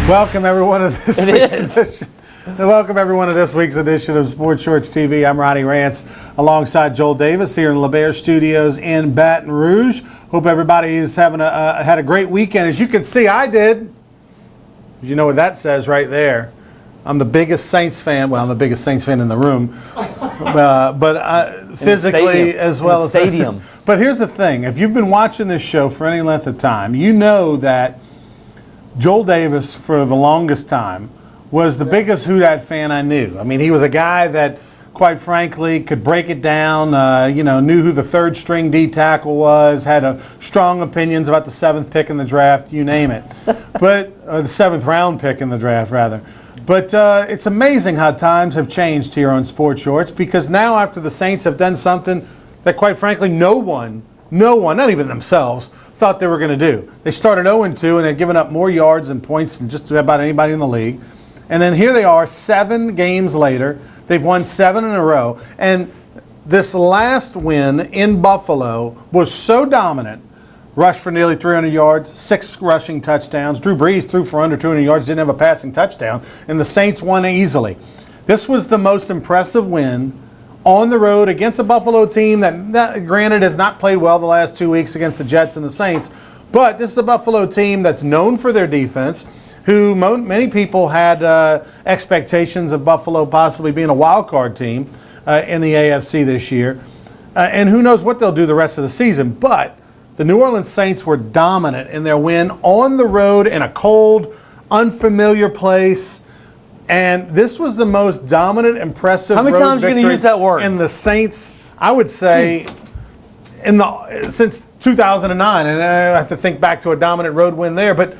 Welcome everyone to this week's edition of Sports Shorts TV. I'm Ronnie Rance alongside Joel Davis here in LeBaire Studios in Baton Rouge. Hope everybody is having had a great weekend. As you can see, I did. You know what that says right there. I'm the biggest Saints fan. Well, I'm the biggest Saints fan in the room, but physically as well as stadium. But here's the thing: if you've been watching this show for any length of time, you know that Joel Davis, for the longest time, was the biggest Who Dat fan I knew. I mean, he was a guy that, quite frankly, could break it down, knew who the third string D tackle was, had strong opinions about the 7th pick in the draft, you name it. But the 7th round pick in the draft, rather. But it's amazing how times have changed here on Sports Shorts, because now after the Saints have done something that, quite frankly, no one, not even themselves, thought they were going to do. They started 0-2 and had given up more yards and points than just about anybody in the league. And then here they are 7 games later. They've won 7 in a row. And this last win in Buffalo was so dominant. Rushed for nearly 300 yards, 6 rushing touchdowns. Drew Brees threw for under 200 yards, didn't have a passing touchdown. And the Saints won easily. This was the most impressive win on the road against a Buffalo team that granted has not played well the last 2 weeks against the Jets and the Saints, but this is a Buffalo team that's known for their defense, who many people had expectations of Buffalo possibly being a wild card team in the AFC this year, and who knows what they'll do the rest of the season. But the New Orleans Saints were dominant in their win on the road in a cold, unfamiliar place. And this was the most dominant, impressive road victory. How many times are you going to use that word? In the Saints, I would say, since 2009. And I have to think back to a dominant road win there. But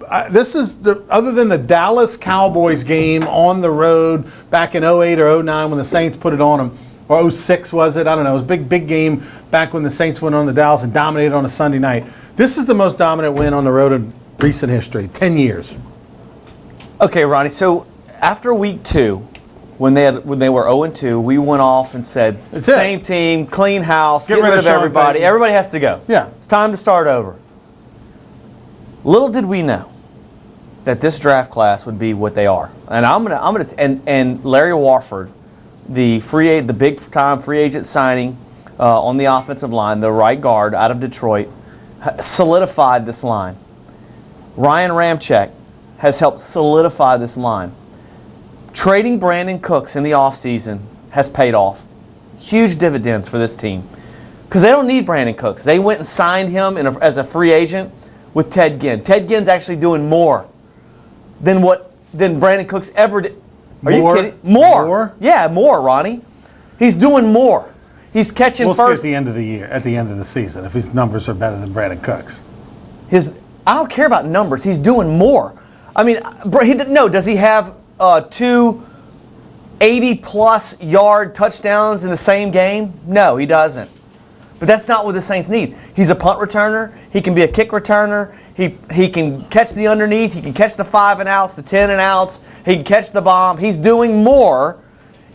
other than the Dallas Cowboys game on the road back in 08 or 09 when the Saints put it on them, or 06 was it? I don't know. It was a big game back when the Saints went on the Dallas and dominated on a Sunday night. This is the most dominant win on the road in recent history, 10 years. Okay, Ronnie, so after week 2, when they were 0-2, we went off and said, same team, clean house, get rid of everybody. Everybody has to go. Yeah. It's time to start over. Little did we know that this draft class would be what they are. And and Larry Warford, the big time free agent signing on the offensive line, the right guard out of Detroit, solidified this line. Ryan Ramczyk has helped solidify this line. Trading Brandon Cooks in the offseason has paid off. Huge dividends for this team. Because they don't need Brandon Cooks. They went and signed him as a free agent with Ted Ginn. Ted Ginn's actually doing more than Brandon Cooks ever did. Are you kidding? More? Yeah, more, Ronnie. He's doing more. He's catching first. We'll see at the end of the year, at the end of the season, if his numbers are better than Brandon Cooks. I don't care about numbers. He's doing more. I mean, does he have 2 80-plus yard touchdowns in the same game? No, he doesn't. But that's not what the Saints need. He's a punt returner. He can be a kick returner. He can catch the underneath. He can catch the 5 and outs, the 10 and outs. He can catch the bomb. He's doing more.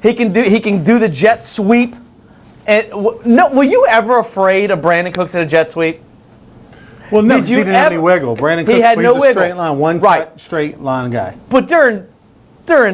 He can do the jet sweep. And were you ever afraid of Brandon Cooks in a jet sweep? Well, no, because he didn't have any wiggle. Brandon Cooks had no wiggle. Straight line, cut, straight line guy. But during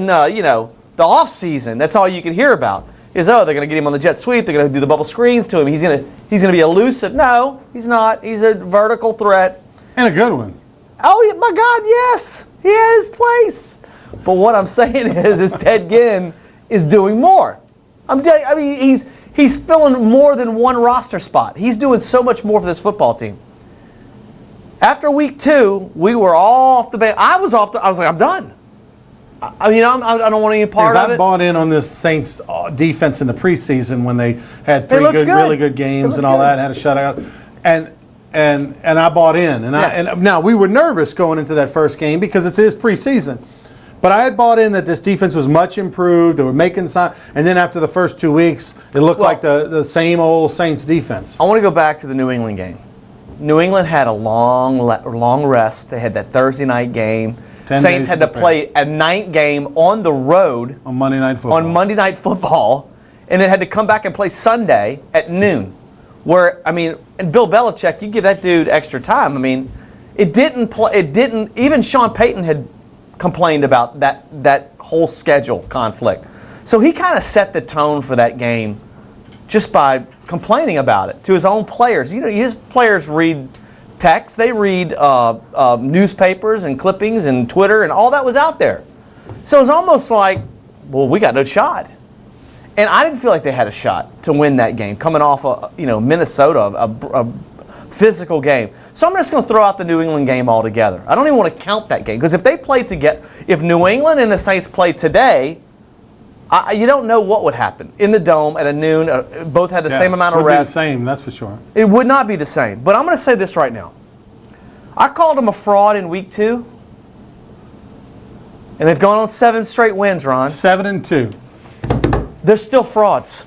the off season, that's all you can hear about is they're going to get him on the jet sweep. They're going to do the bubble screens to him. He's going to be elusive. No, he's not. He's a vertical threat And a good one. Oh my God, yes, he has his place. But what I'm saying is Ted Ginn is doing more. He's filling more than one roster spot. He's doing so much more for this football team. After week 2, we were all off the bench. I was like, I'm done. I don't want any part of it. I bought in on this Saints defense in the preseason when they had 3 really good games and all that, and had a shutout, and I bought in. And now we were nervous going into that first game because it's his preseason. But I had bought in that this defense was much improved. They were making signs, and then after the first 2 weeks, it looked like the same old Saints defense. I want to go back to the New England game. New England had a long rest. They had that Thursday night game. Saints had to play a night game on the road on Monday Night Football. And then had to come back and play Sunday at noon. And Bill Belichick, you give that dude extra time. It didn't. Even Sean Payton complained about that whole schedule conflict. So he kind of set the tone for that game just by complaining about it to his own players. You know, his players read text, they read newspapers and clippings and Twitter, and all that was out there. So it was almost like, well, we got no shot. And I didn't feel like they had a shot to win that game, coming off Minnesota, a physical game. So I'm just going to throw out the New England game altogether. I don't even want to count that game, because if they played together, if New England and the Saints played today, you don't know what would happen in the Dome at a noon. Both had the same amount of rest. It would be the rest. same, that's for sure. It would not be the same. But I'm going to say this right now. I called them a fraud in week 2, and they've gone on 7 straight wins, Ron. 7-2. They're still frauds.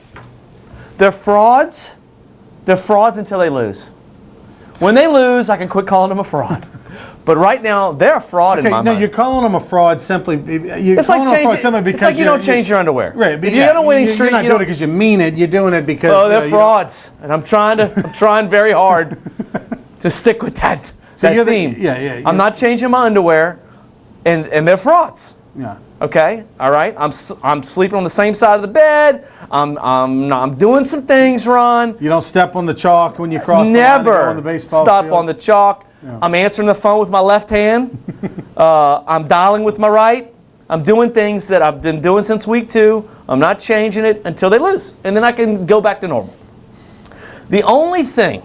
They're frauds. They're frauds until they lose. When they lose, I can quit calling them a fraud. But right now, they're a fraud in my mind. You're calling them a fraud simply. It's like you don't change your underwear. Right. If you're on a winning streak, you're not doing it because you mean it. You're doing it because. Oh, they're frauds, and I'm trying very hard to stick with that theme. I'm not changing my underwear, and they're frauds. Yeah. Okay. All right. I'm sleeping on the same side of the bed. I'm doing some things, Ron. You don't step on the chalk when you cross the line to go on the baseball stop field. on the chalk. Yeah. I'm answering the phone with my left hand. I'm dialing with my right. I'm doing things that I've been doing since week 2. I'm not changing it until they lose, and then I can go back to normal. The only thing.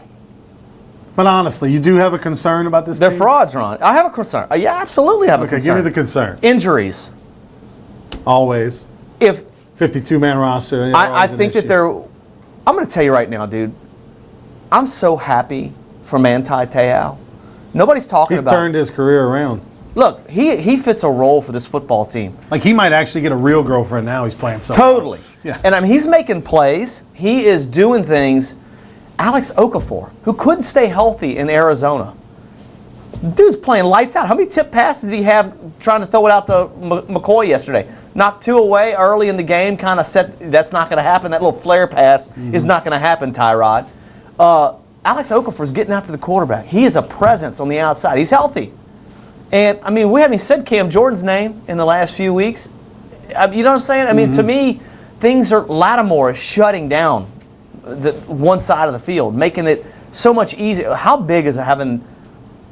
But honestly, you do have a concern about this They're team? frauds, Ron. I have a concern. Yeah, absolutely have a concern. Okay, give me the concern. Injuries. Always. If 52-man roster. I think that they're. I'm going to tell you right now, dude. I'm so happy for Manti Te'o. Nobody's talking about. He's turned his career around. Look, he fits a role for this football team. Like, he might actually get a real girlfriend now. He's playing so totally. well. Yeah. And I mean, he's making plays. He is doing things. Alex Okafor, who couldn't stay healthy in Arizona. Dude's playing lights out. How many tip passes did he have trying to throw it out to McCoy yesterday? Knocked 2 away early in the game, kind of set, that's not going to happen. That little flare pass is not going to happen, Tyrod. Alex Okafor's getting after the quarterback. He is a presence on the outside. He's healthy. And, I mean, we haven't said Cam Jordan's name in the last few weeks. You know what I'm saying? I mean, to me, Lattimore is shutting down the one side of the field, making it so much easier. How big is having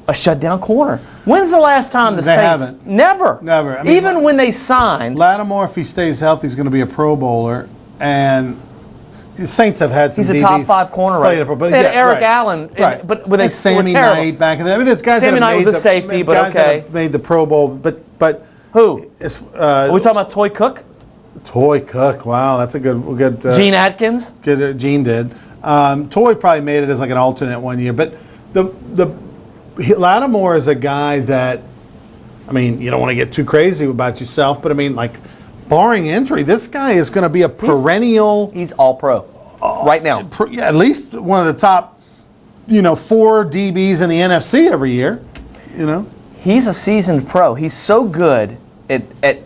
a shutdown corner? When's the last time the Saints? Haven't. Never. Never. I mean, even when they signed. Lattimore, if he stays healthy, is going to be a Pro Bowler. And the Saints have had some He's a DBs top 5 corner right now. They had Eric Allen. Right. But when they Sammy were terrible. Knight back in there. I mean, there's guys Sammy that have Knight made was a safety, but guys okay. that have made the Pro Bowl. But who? Are we talking about Toy Cook? Toy Cook. Wow, that's a good. Gene Atkins. Good. Gene did. Toy probably made it as like an alternate one year, but Lattimore is a guy that, I mean, you don't want to get too crazy about yourself, but I mean, like, barring injury, this guy is going to be a perennial. He's all pro right now. At least one of the top, 4 DBs in the NFC every year. He's a seasoned pro. He's so good.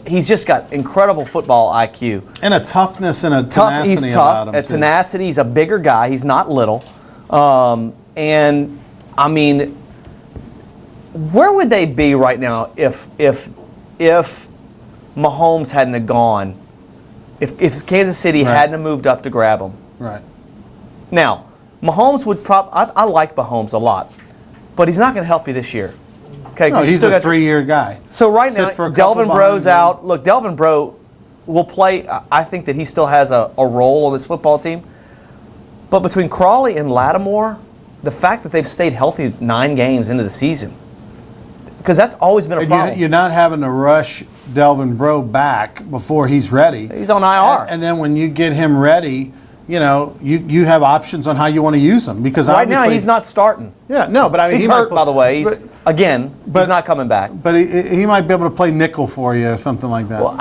He's just got incredible football IQ. And a toughness and a tenacity He's about tough. him, A tenacity. He's a bigger guy. He's not little. And, I mean, where would they be right now if Mahomes hadn't have gone, if Kansas City hadn't have moved up to grab him? Right. Now, Mahomes would I like Mahomes a lot, but he's not going to help you this year. Okay, no, he's a 3-year guy. So right now, Delvin Breau's out. Look, Delvin Breaux will play. I think that he still has a role on this football team. But between Crawley and Lattimore, the fact that they've stayed healthy 9 games into the season, because that's always been a problem. You're not having to rush Delvin Breaux back before he's ready. He's on IR. And then when you get him ready, you have options on how you want to use him. Because right now he's not starting. Yeah, no, but I mean he's hurt, by the way. He's not coming back. But he might be able to play nickel for you or something like that. Well,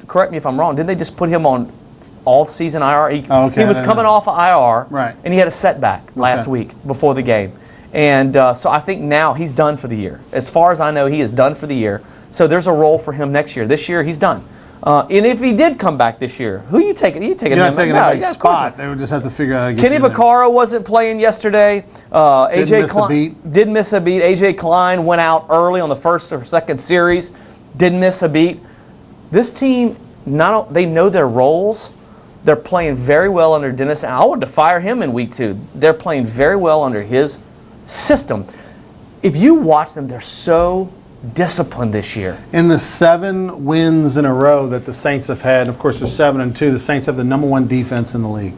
correct me if I'm wrong. Didn't they just put him on all season IR? He was coming off of IR, right? And he had a setback last week before the game, and so I think now he's done for the year. As far as I know, he is done for the year. So there's a role for him next year. This year he's done. And if he did come back this year, who you taking? You taking You're him? not taking No, anybody's yeah, of course spot. not. They would just have to figure out how to get Kenny you in there. Vaccaro wasn't playing yesterday. AJ miss a Klein beat. did miss a beat. AJ Klein went out early on the first or second series. Didn't miss a beat. This team, they know their roles. They're playing very well under Dennis. And I wanted to fire him in week 2. They're playing very well under his system. If you watch them, they're so disciplined this year. In the 7 wins in a row that the Saints have had, of course, they're 7-2. The Saints have the number 1 defense in the league.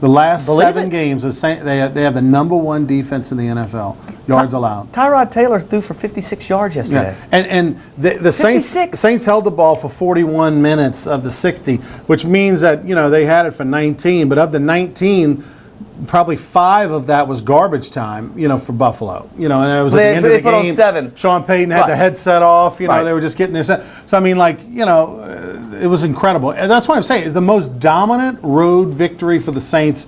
The last Believe 7 it? games, they have the number 1 defense in the NFL, yards allowed. Tyrod Taylor threw for 56 yards yesterday. Yeah. And the Saints held the ball for 41 minutes of the 60, which means that, they had it for 19, but of the 19, probably 5 of that was garbage time, for Buffalo. And it was at the end of the put on game. 7. Sean Payton had the headset off. Right. They were just getting their set. So it was incredible. And that's why I'm saying it's the most dominant road victory for the Saints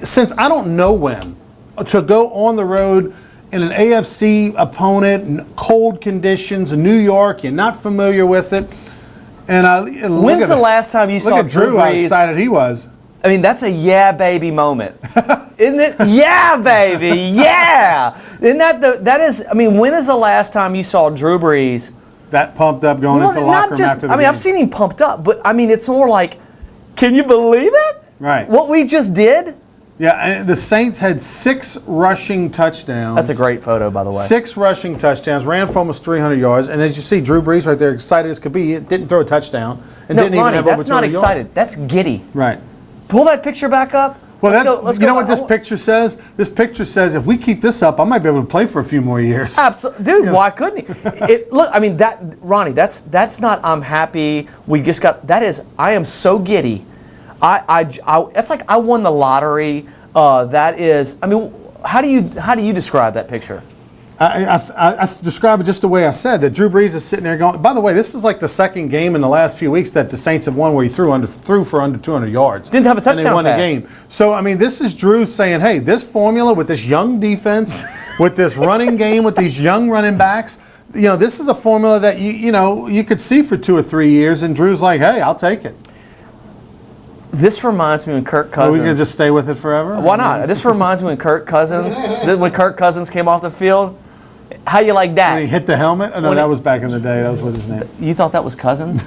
since I don't know when. To go on the road in an AFC opponent, cold conditions, New York, you're not familiar with it. And When's the last time you saw look at Drew, how Brees? excited he was. I mean, that's a yeah, baby moment, isn't it? Yeah, baby, yeah. Isn't that is? I mean, when is the last time you saw Drew Brees? That pumped up going into the locker room after the game. I've seen him pumped up, but I mean, it's more like, can you believe it? Right. What we just did? Yeah, and the Saints had 6 rushing touchdowns. That's a great photo, by the way. 6 rushing touchdowns, ran for almost 300 yards, and as you see, Drew Brees right there, excited as could be, didn't throw a touchdown, and No, didn't Ronnie, even have that's over not 200 excited. yards. That's giddy. Right. Pull that picture back up. Well, Let's you go. know what this picture says? This picture says if we keep this up, I might be able to play for a few more years. Absolutely, dude. Why couldn't he? Look, I mean, Ronnie. That's not. I'm happy. We just got. That is. I am so giddy. That's like I won the lottery. That is. I mean, how do you describe that picture? I describe it just the way I said, that Drew Brees is sitting there going, by the way, this is like the second game in the last few weeks that the Saints have won where he threw for under 200 yards. Didn't have a touchdown and they won pass. the game. So, I mean, this is Drew saying, hey, this formula with this young defense, with this running game, with these young running backs, this is a formula that you could see for 2 or 3 years, and Drew's like, hey, I'll take it. This reminds me when Kirk Cousins. Are we going to just stay with it forever? Why not? This reminds me when Kirk Cousins came off the field. How you like that? When he hit the helmet? Oh, no, that was back in the day. That was what's his name. You thought that was Cousins?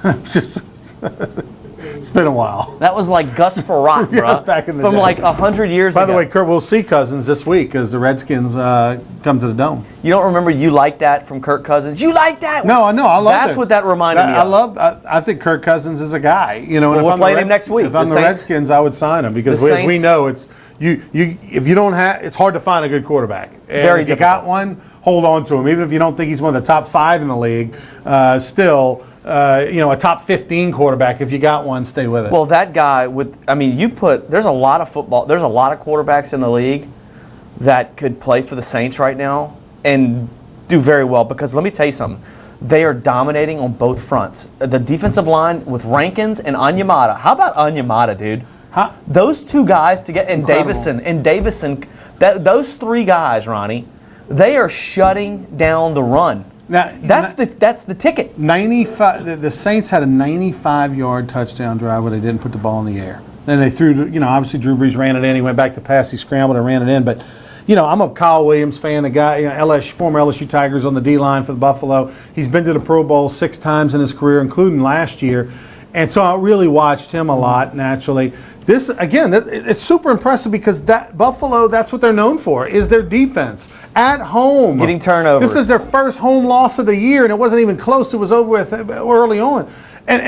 It's been a while. That was like Gus Farrat, Yeah, bro. back in the from day. like 100 years By ago. the way, Kurt, we'll see Cousins this week as the Redskins come to the Dome. You don't remember you like that from Kirk Cousins? You like that? No, I know. I love that. That's what that reminded me of. I think Kirk Cousins is a guy. And Well, if we're I'm playing him next week. If I'm The the Saints- Redskins, I would sign him because The as we Saints- know, it's if you don't have, it's hard to find a good quarterback. And Very if you difficult. got one, hold on to him. Even if you don't think he's one of the top 5 in the league, still, a top 15 quarterback. If you got one, stay with it. Well, that guy there's a lot of quarterbacks in the league that could play for the Saints right now and do very well because let me tell you something. They are dominating on both fronts. The defensive line with Rankins and Onyemata. How about Onyemata, dude? Those 2 guys together, and Davison, those 3 guys, Ronnie, they are shutting down the run. Now, That's the ticket. 95. The Saints had a 95-yard touchdown drive where they didn't put the ball in the air. Then they threw, obviously Drew Brees ran it in. He went back to pass. He scrambled and ran it in. But, I'm a Kyle Williams fan. The guy, former LSU Tigers on the D-line for the Buffalo. He's been to the Pro Bowl 6 times in his career, including last year. And so I really watched him a lot, naturally. This, again, it's super impressive because that Buffalo, that's what they're known for, is their defense. At home. Getting turnovers. This is their first home loss of the year, and it wasn't even close. It was over with early on. And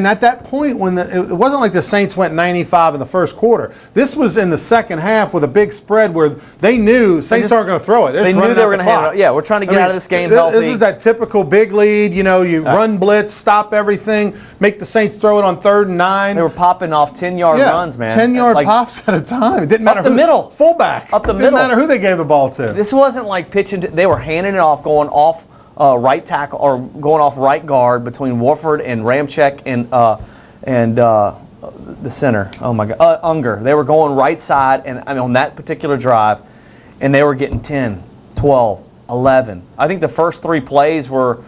at that point, when it wasn't like the Saints went 95 in the first quarter. This was in the second half with a big spread where they knew Saints aren't going to throw it. They knew they were going to hand it. Yeah, we're trying to get out of this game healthy. This is that typical big lead. You run blitz, stop everything, make the Saints throw it on 3rd and 9. They were popping off 10-yard runs, man. 10-yard pops at a time. It didn't matter Up the middle. Fullback. Up the Didn't middle. matter who they gave the ball to. This wasn't like pitching. They were handing it off, going off right tackle or going off right guard between Warford and Ramczyk and the center. Oh my God, Unger. They were going right side, and on that particular drive, and they were getting 10, 12, 11. I think the first 3 plays were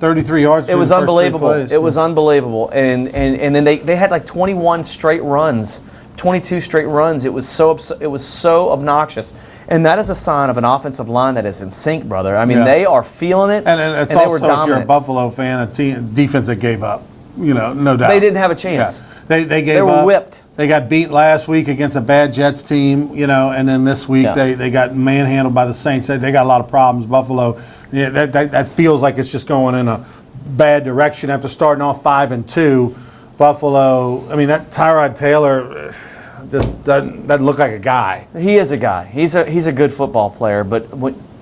33 yards. It was unbelievable. It was unbelievable. And then they had like 21 straight runs, 22 straight runs. It was so obnoxious. And that is a sign of an offensive line that is in sync, brother. I mean, they are feeling it. And it's and also, if you're a Buffalo fan, a defense that gave up. No doubt. They didn't have a chance. Yeah. They gave up. They were whipped. They got beat last week against a bad Jets team, and then this week they got manhandled by the Saints. They got a lot of problems. Buffalo, that feels like it's just going in a bad direction after starting off 5-2. Buffalo, I mean, that Tyrod Taylor just doesn't look like a guy. He is a guy. He's a good football player, but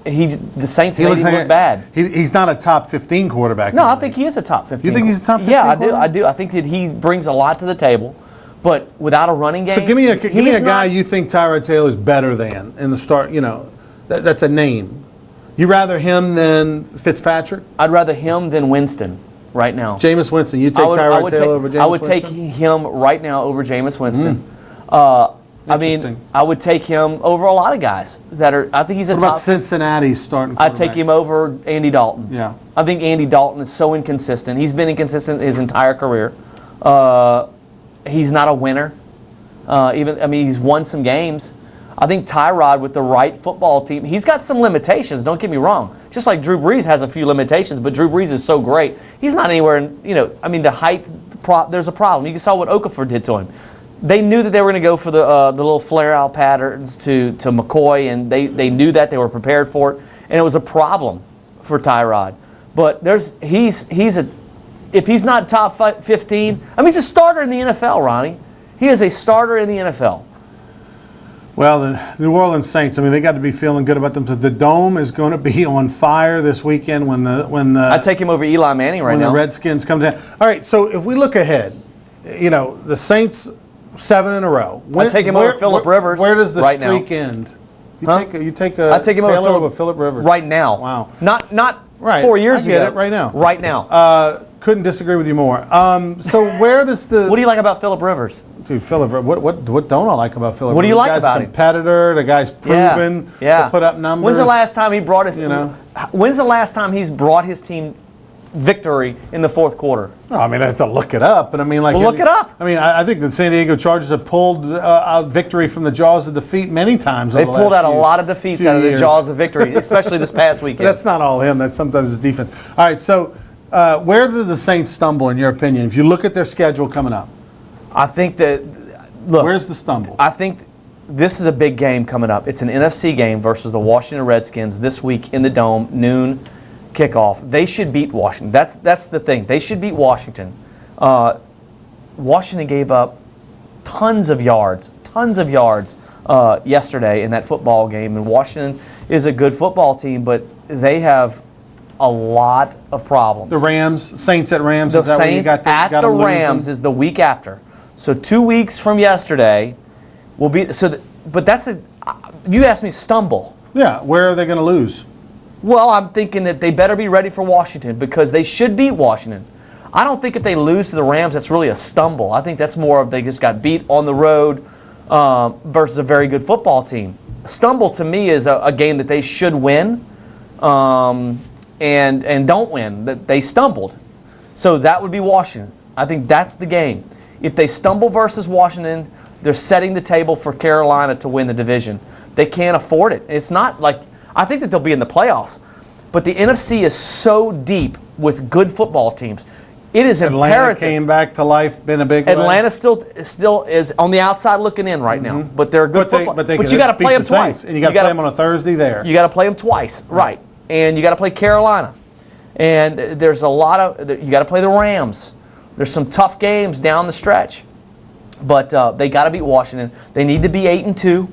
the Saints made him look bad. He's not a top 15 quarterback. No, I think he is a top 15. You think he's a top 15? Yeah, I do. I think that he brings a lot to the table, but without a running game. So give me a guy you think Tyrod Taylor's better than in the start. That's a name. You rather him than Fitzpatrick? I'd rather him than Winston right now. Jameis Winston. You take Tyrod Taylor over Jameis Winston? I would take him right now over Jameis Winston. I mean, I would take him over a lot of guys that are. I think he's a top. What about Cincinnati's starting quarterback? I'd take him over Andy Dalton. Yeah. I think Andy Dalton is so inconsistent. He's been inconsistent his entire career. He's not a winner. He's won some games. I think Tyrod with the right football team, he's got some limitations. Don't get me wrong. Just like Drew Brees has a few limitations, but Drew Brees is so great. He's not anywhere. The height. There's a problem. You saw what Okafor did to him. They knew that they were going to go for the little flare-out patterns to McCoy, and they knew that. They were prepared for it, and it was a problem for Tyrod. But if he's not top 15, he's a starter in the NFL, Ronnie. He is a starter in the NFL. Well, the New Orleans Saints, they got to be feeling good about them. So the Dome is going to be on fire this weekend when I'd take him over Eli Manning right now. When the Redskins come down. All right, so if we look ahead, the Saints 7 in a row. I'd take him over Phillip Rivers. Where does the right streak now. end? I'd take him Taylor over Phillip Rivers right now. Wow. Not right. 4 years ago. I get it right now. Right now. Couldn't disagree with you more. So where does the what do you like about Phillip Rivers? Dude, Phillip, what don't I like about Phillip? What do you like about him? The guy's a competitor. The guy's proven to put up numbers. When's the last time he brought his? When's the last time he's brought his team victory in the fourth quarter? I have to look it up, but look it up. I think the San Diego Chargers have pulled out victory from the jaws of defeat many times. They pulled out a lot of defeats out of the jaws of victory, especially this past weekend. That's not all him. That's sometimes his defense. All right, so where did the Saints stumble, in your opinion? If you look at their schedule coming up, I think that. Look, where's the stumble? I think this is a big game coming up. It's an NFC game versus the Washington Redskins this week in the Dome, noon kickoff. They should beat Washington. That's the thing. They should beat Washington. Washington gave up tons of yards yesterday in that football game. And Washington is a good football team, but they have a lot of problems. The Rams, Saints at Rams. The is that Saints where you got at the Rams is the week after. So 2 weeks from yesterday will be but that's you asked me stumble. Yeah, where are they going to lose? Well, I'm thinking that they better be ready for Washington because they should beat Washington. I don't think if they lose to the Rams, that's really a stumble. I think that's more of they just got beat on the road versus a very good football team. A stumble to me is a game that they should win and don't win. That they stumbled. So that would be Washington. I think that's the game. If they stumble versus Washington, they're setting the table for Carolina to win the division. They can't afford it. It's not like I think that they'll be in the playoffs, but the NFC is so deep with good football teams. It is imperative. Atlanta came back to life, been a big way. Atlanta still is on the outside looking in right now, but they're a good football. But you got to play them twice, and you got to play them on a Thursday there. You got to play them twice, right? And you got to play Carolina, and there's a lot of you got to play the Rams. There's some tough games down the stretch, but they got to beat Washington. They need to be 8-2,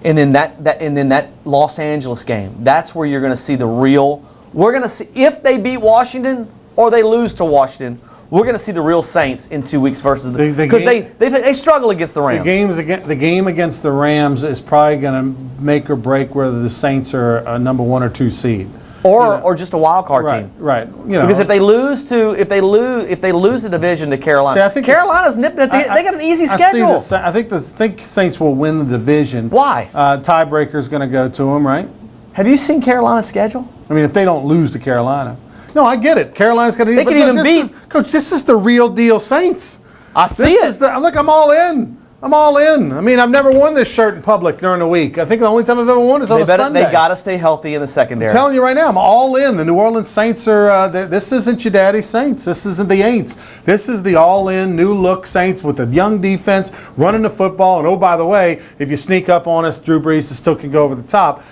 and then that Los Angeles game. That's where you're going to see the real. We're going to see if they beat Washington or they lose to Washington. We're going to see the real Saints in 2 weeks versus because they struggle against the Rams. The game against the Rams is probably going to make or break whether the Saints are a number 1 or 2 seed. Or just a wild card team, right? Because if they lose the division to Carolina, see, I think Carolina's nipping at they got an easy schedule. I think Saints will win the division. Why? Tiebreaker's going to go to them, right? Have you seen Carolina's schedule? If they don't lose to Carolina, No, I get it. Carolina's going to. They could even beat. Coach, this is the real deal Saints. I see This it. is look, I'm all in. I'm all in. I mean, I've never worn this shirt in public during the week. I think the only time I've ever worn it is on a Sunday. They got to stay healthy in the secondary. I'm telling you right now, I'm all in. The New Orleans Saints are. This isn't your daddy's Saints. This isn't the Aints. This is the all-in, new-look Saints with a young defense running the football. And oh, by the way, if you sneak up on us, Drew Brees still can go over the top.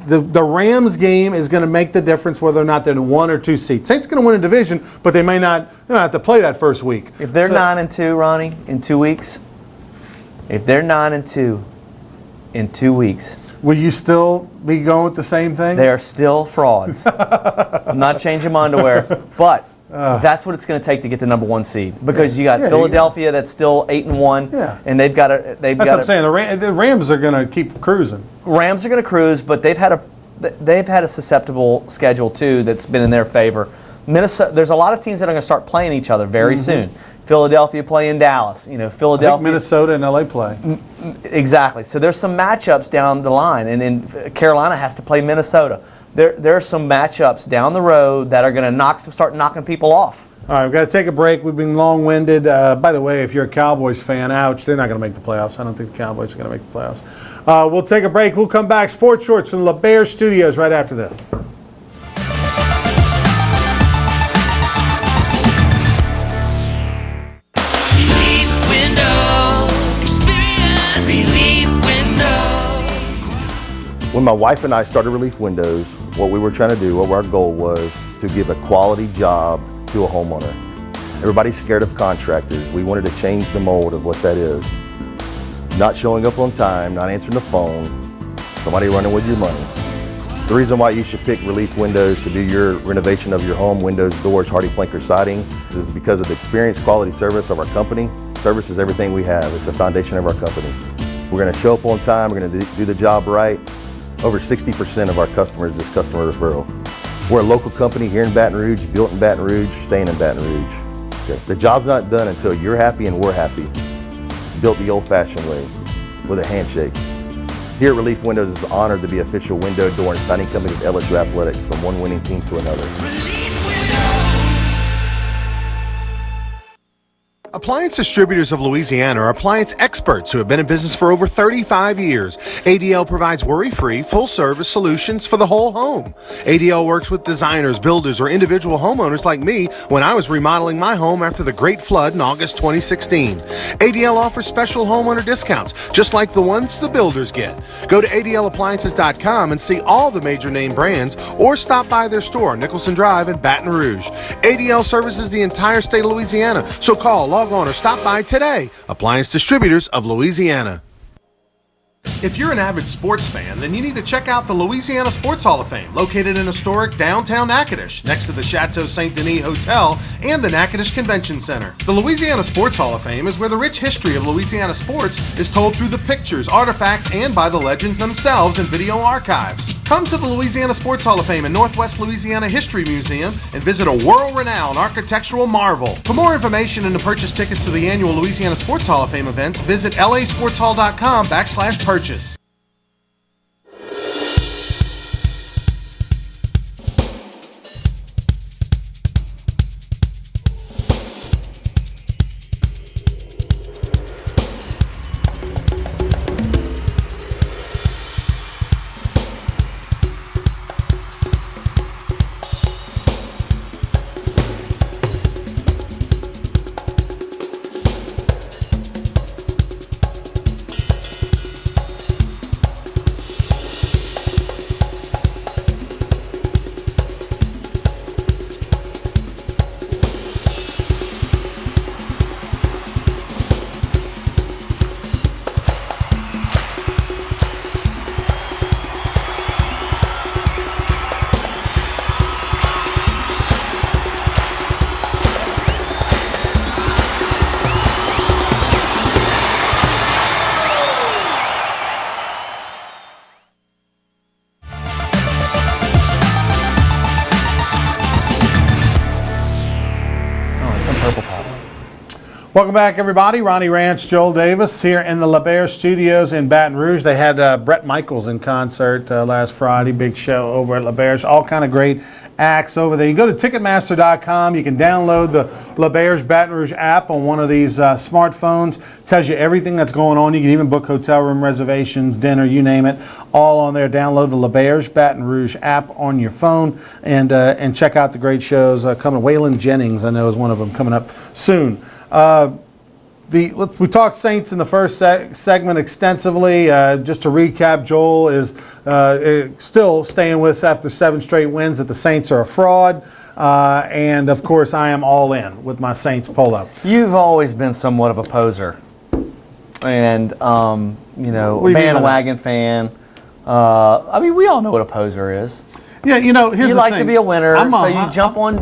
The Rams game is going to make the difference whether or not they're in 1 or 2 seats. Saints going to win a division, but they may not have to play that first week. If they're 9-2, Ronnie, in 2 weeks, if they're 9-2 in 2 weeks, will you still be going with the same thing? they are still frauds. I'm not changing my underwear, but that's what it's going to take to get the number 1 seed because you got Philadelphia that's still 8-1, and they've got to. That's what I'm saying. The Rams are going to keep cruising. Rams are going to cruise, but they've had a susceptible schedule too that's been in their favor. Minnesota, there's a lot of teams that are going to start playing each other very soon. Philadelphia playing Dallas. Philadelphia. I think Minnesota and LA play. Exactly. So there's some matchups down the line, and then Carolina has to play Minnesota. There are some matchups down the road that are going to start knocking people off. All right, we've got to take a break. We've been long-winded. By the way, if you're a Cowboys fan, ouch, they're not going to make the playoffs. I don't think the Cowboys are going to make the playoffs. We'll take a break. We'll come back. Sports Shorts from LeBear Studios right after this. When my wife and I started Relief Windows, what we were trying to do, what our goal was to give a quality job to a homeowner. Everybody's scared of contractors. We wanted to change the mold of what that is. Not showing up on time, not answering the phone, somebody running with your money. The reason why you should pick Relief Windows to do your renovation of your home, windows, doors, hardy plank or siding, is because of the experience, quality service of our company. Service is everything we have. It's the foundation of our company. We're going to show up on time. We're going to do the job right. Over 60% of our customers is customer referral. We're a local company here in Baton Rouge, built in Baton Rouge, staying in Baton Rouge. Okay. The job's not done until you're happy and we're happy. It's built the old-fashioned way, with a handshake. Here at Relief Windows, it's an honor to be official window, door, and siding company of LSU Athletics, from one winning team to another. Appliance Distributors of Louisiana are appliance experts who have been in business for over 35 years. ADL provides worry-free, full-service solutions for the whole home. ADL works with designers, builders, or individual homeowners like me when I was remodeling my home after the Great Flood in August 2016. ADL offers special homeowner discounts, just like the ones the builders get. Go to ADLappliances.com and see all the major name brands, or stop by their store on Nicholson Drive in Baton Rouge. ADL services the entire state of Louisiana, so call, log on, or stop by today. Appliance Distributors of Louisiana. If you're an avid sports fan, then you need to check out the Louisiana Sports Hall of Fame, located in historic downtown Natchitoches, next to the Chateau St. Denis Hotel and the Natchitoches Convention Center. The Louisiana Sports Hall of Fame is where the rich history of Louisiana sports is told through the pictures, artifacts, and by the legends themselves in video archives. Come to the Louisiana Sports Hall of Fame and Northwest Louisiana History Museum and visit a world-renowned architectural marvel. For more information and to purchase tickets to the annual Louisiana Sports Hall of Fame events, visit lasportshall.com/purchase. Welcome back, everybody. Ronnie Ranch, Joel Davis here in the LeBaire Studios in Baton Rouge. They had Bret Michaels in concert last Friday. Big show over at LeBaire. All kind of great acts over there. You go to Ticketmaster.com. You can download the LeBaire Baton Rouge app on one of these smartphones. Tells you everything that's going on. You can even book hotel room reservations, dinner, you name it, all on there. Download the LeBaire Baton Rouge app on your phone and check out the great shows coming. Waylon Jennings, I know, is one of them coming up soon. We talked Saints in the first segment extensively. Just to recap, Joel is still staying with us after 7 straight wins that the Saints are a fraud. And, of course, I am all in with my Saints pull-up. You've always been somewhat of a poser and, bandwagon fan. I mean, we all know what a poser is. Yeah, here's the thing. You like to be a winner, so you jump on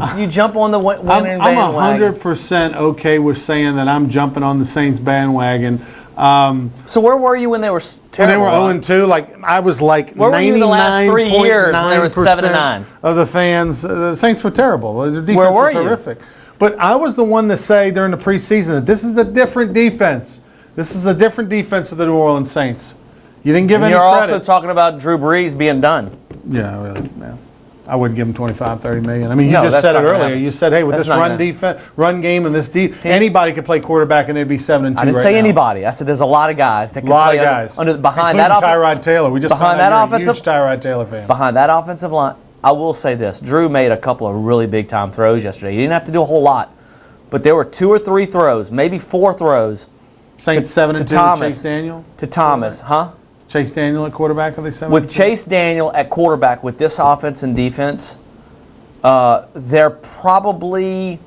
the winning bandwagon. I'm 100% okay with saying that I'm jumping on the Saints bandwagon. So where were you when they were terrible? When they were 0-2, like I was like where were you the last 3 years when they were 7-9? Of the fans, the Saints were terrible. The defense Where were was you? horrific. But I was the one to say during the preseason that this is a different defense. This is a different defense of the New Orleans Saints. You didn't give any You're credit. also talking about Drew Brees being done. Yeah, really, man. I wouldn't give him 25, 30 million. I mean, you No, just that's said it not gonna earlier. happen. You said, hey, with That's this not run game and this anybody could play quarterback and they'd be 7-2 I didn't right say now. anybody. I said there's a lot of guys that can A lot play of guys. behind Including that Tyrod Taylor. We just behind found out that you're a huge offensive- Tyrod Taylor fan. behind that offensive line. I will say this: Drew made a couple of really big time throws yesterday. He didn't have to do a whole lot, but there were 2 or 3 throws, maybe 4 throws. Saints 7-2 Thomas. with Chase Daniel. To Thomas, huh? Chase Daniel at quarterback. Are they 7-2? With Chase Daniel at quarterback with this offense and defense, they're probably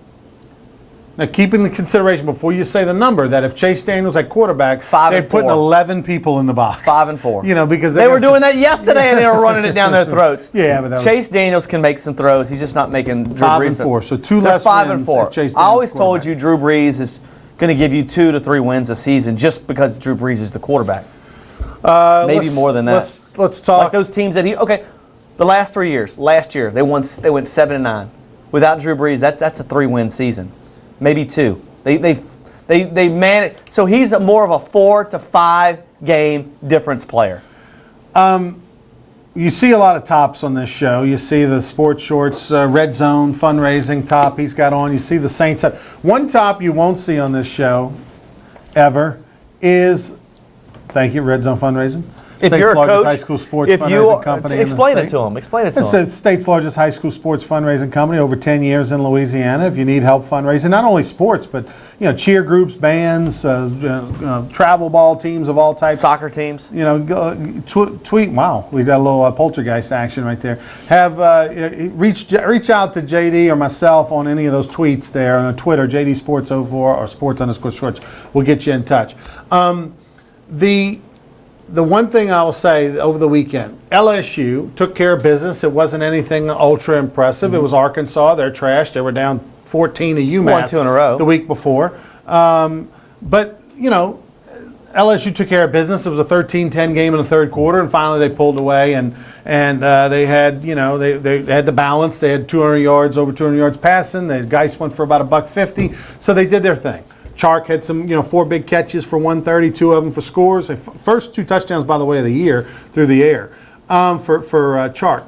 Now, keep in the consideration before you say the number that if Chase Daniel's at quarterback, 5 and they're putting 4. 11 people in the box. 5-4. Because they were doing that yesterday and they were running it down their throats. Yeah, but that was- Chase Daniels can make some throws. He's just not making Drew 5 Brees. and 4, so 2 They're less 5 and wins 4. if Chase I Daniel's always told quarterback. you Drew Brees is going to give you 2 to 3 wins a season just because Drew Brees is the quarterback. Maybe more than that. Let's talk. Like those teams the last 3 years. Last year they went 7-9. Without Drew Brees, that's a 3-win season, maybe 2. They manage. So he's more of a 4 to 5 game difference player. You see a lot of tops on this show. You see the sports shorts, Red Zone fundraising top he's got on. You see the Saints. One top you won't see on this show ever is, thank you, Red Zone fundraising. If State's you're a largest coach, high school sports fundraising company in the explain it state. to him. Explain it to It's him. the state's largest high school sports fundraising company, over 10 years in Louisiana. If you need help fundraising, not only sports, but cheer groups, bands, travel ball teams of all types. Soccer teams. Tweet. Wow, we got a little poltergeist action right there. Have reach out to JD or myself on any of those tweets there on Twitter, JD Sports 04 or Sports_Shorts. We'll get you in touch. The one thing I will say over the weekend, LSU took care of business. It wasn't anything ultra impressive. It was Arkansas. They're trash. They were down 14 to UMass. Won 2 in a row. The week before. But LSU took care of business. It was a 13-10 game in the third quarter, and finally they pulled away. And they had they had the balance. They had 200 yards, over 200 yards passing. The Geis went for about $150. So they did their thing. Chark had some 4 big catches for 130, 2 of them for scores. First 2 touchdowns, by the way, of the year through the air for Chark.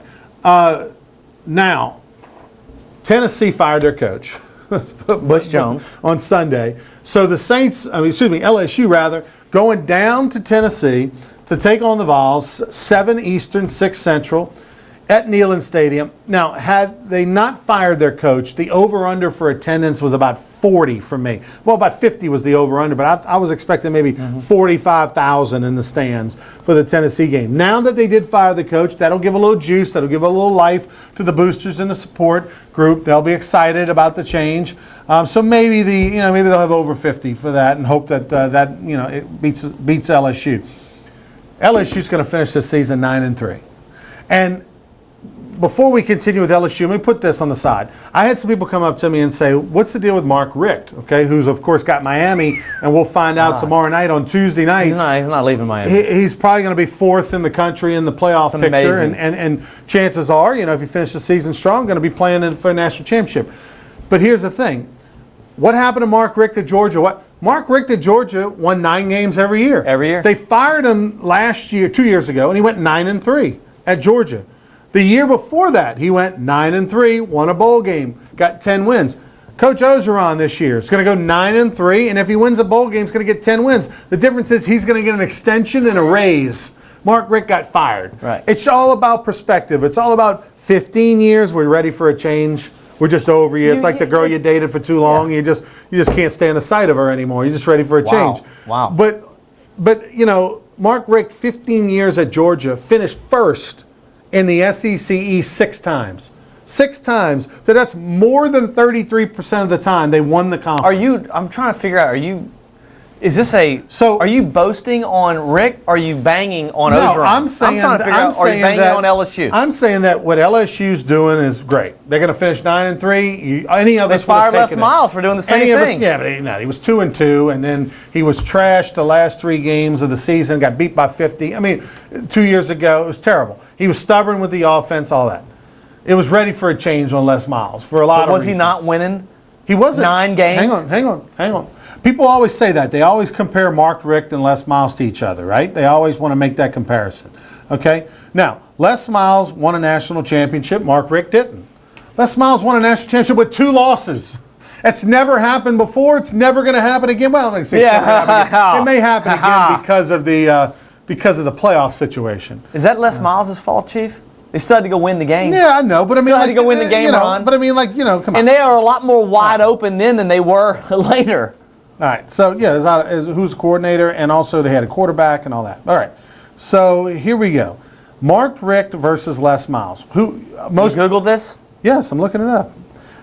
Now, Tennessee fired their coach. Bush Jones. On Sunday. So the LSU rather, going down to Tennessee to take on the Vols, 7 Eastern, 6 Central, at Neyland Stadium. Now, had they not fired their coach, the over-under for attendance was about 40 for me. Well, about 50 was the over-under, but I was expecting maybe 45,000 in the stands for the Tennessee game. Now that they did fire the coach, that'll give a little juice, that'll give a little life to the boosters and the support group. They'll be excited about the change. So maybe maybe they'll have over 50 for that, and hope that it beats LSU. LSU's going to finish this season 9-3, and before we continue with LSU, let me put this on the side. I had some people come up to me and say, what's the deal with Mark Richt, who's, of course, got Miami, and we'll find out tomorrow night on Tuesday night. He's not leaving Miami. He's probably going to be 4th in the country in the playoff picture, and chances are, if you finish the season strong, going to be playing for a national championship. But here's the thing. What happened to Mark Richt at Georgia? Mark Richt at Georgia won 9 games every year. Every year. They fired him last year, 2 years ago, and he went 9-3 at Georgia. The year before that, he went 9-3, won a bowl game, got 10 wins. Coach Ogeron this year is going to go 9-3, and if he wins a bowl game, he's going to get 10 wins. The difference is he's going to get an extension and a raise. Mark Richt got fired. Right. It's all about perspective. It's all about 15 years. We're ready for a change. We're just over you. It's like the girl you dated for too long. You just can't stand the sight of her anymore. You're just ready for a change. Wow. But you know, Mark Richt, 15 years at Georgia, finished first in the SEC East 6 times. 6 times. So that's more than 33% of the time they won the conference. I'm trying to figure out, are you boasting on Rick? Or are you banging on No, Ogeron? I'm saying, trying to figure out, are you banging on LSU? I'm saying that what LSU's doing is great. They're going to finish 9-3. Any of They us would have fired Les taken it. Miles for doing the same Any of us- thing. yeah, but he was 2-2, and then he was trashed the last 3 games of the season. Got beat by 50. I mean, 2 years ago, it was terrible. He was stubborn with the offense, all that. It was ready for a change on Les Miles for a lot of Was he reasons. not winning? He wasn't. 9 games? Hang on. People always say that. They always compare Mark Richt and Les Miles to each other, right? They always want to make that comparison. Okay? Now, Les Miles won a national championship. Mark Richt didn't. Les Miles won a national championship with 2 losses. That's never happened before. It's never going to happen again. Well, it's never happen again. It may happen again because of the playoff situation. Is that Les Miles' fault, Chief? They still had to go win the game. Yeah, I know, but I mean, Still had to go win the game, Ron. But I mean, like, come on. And they are a lot more wide open then than they were later. All right, so yeah, who's the coordinator, and also they had a quarterback and all that. All right, so here we go. Mark Richt versus Les Miles. You Googled this? Yes, I'm looking it up.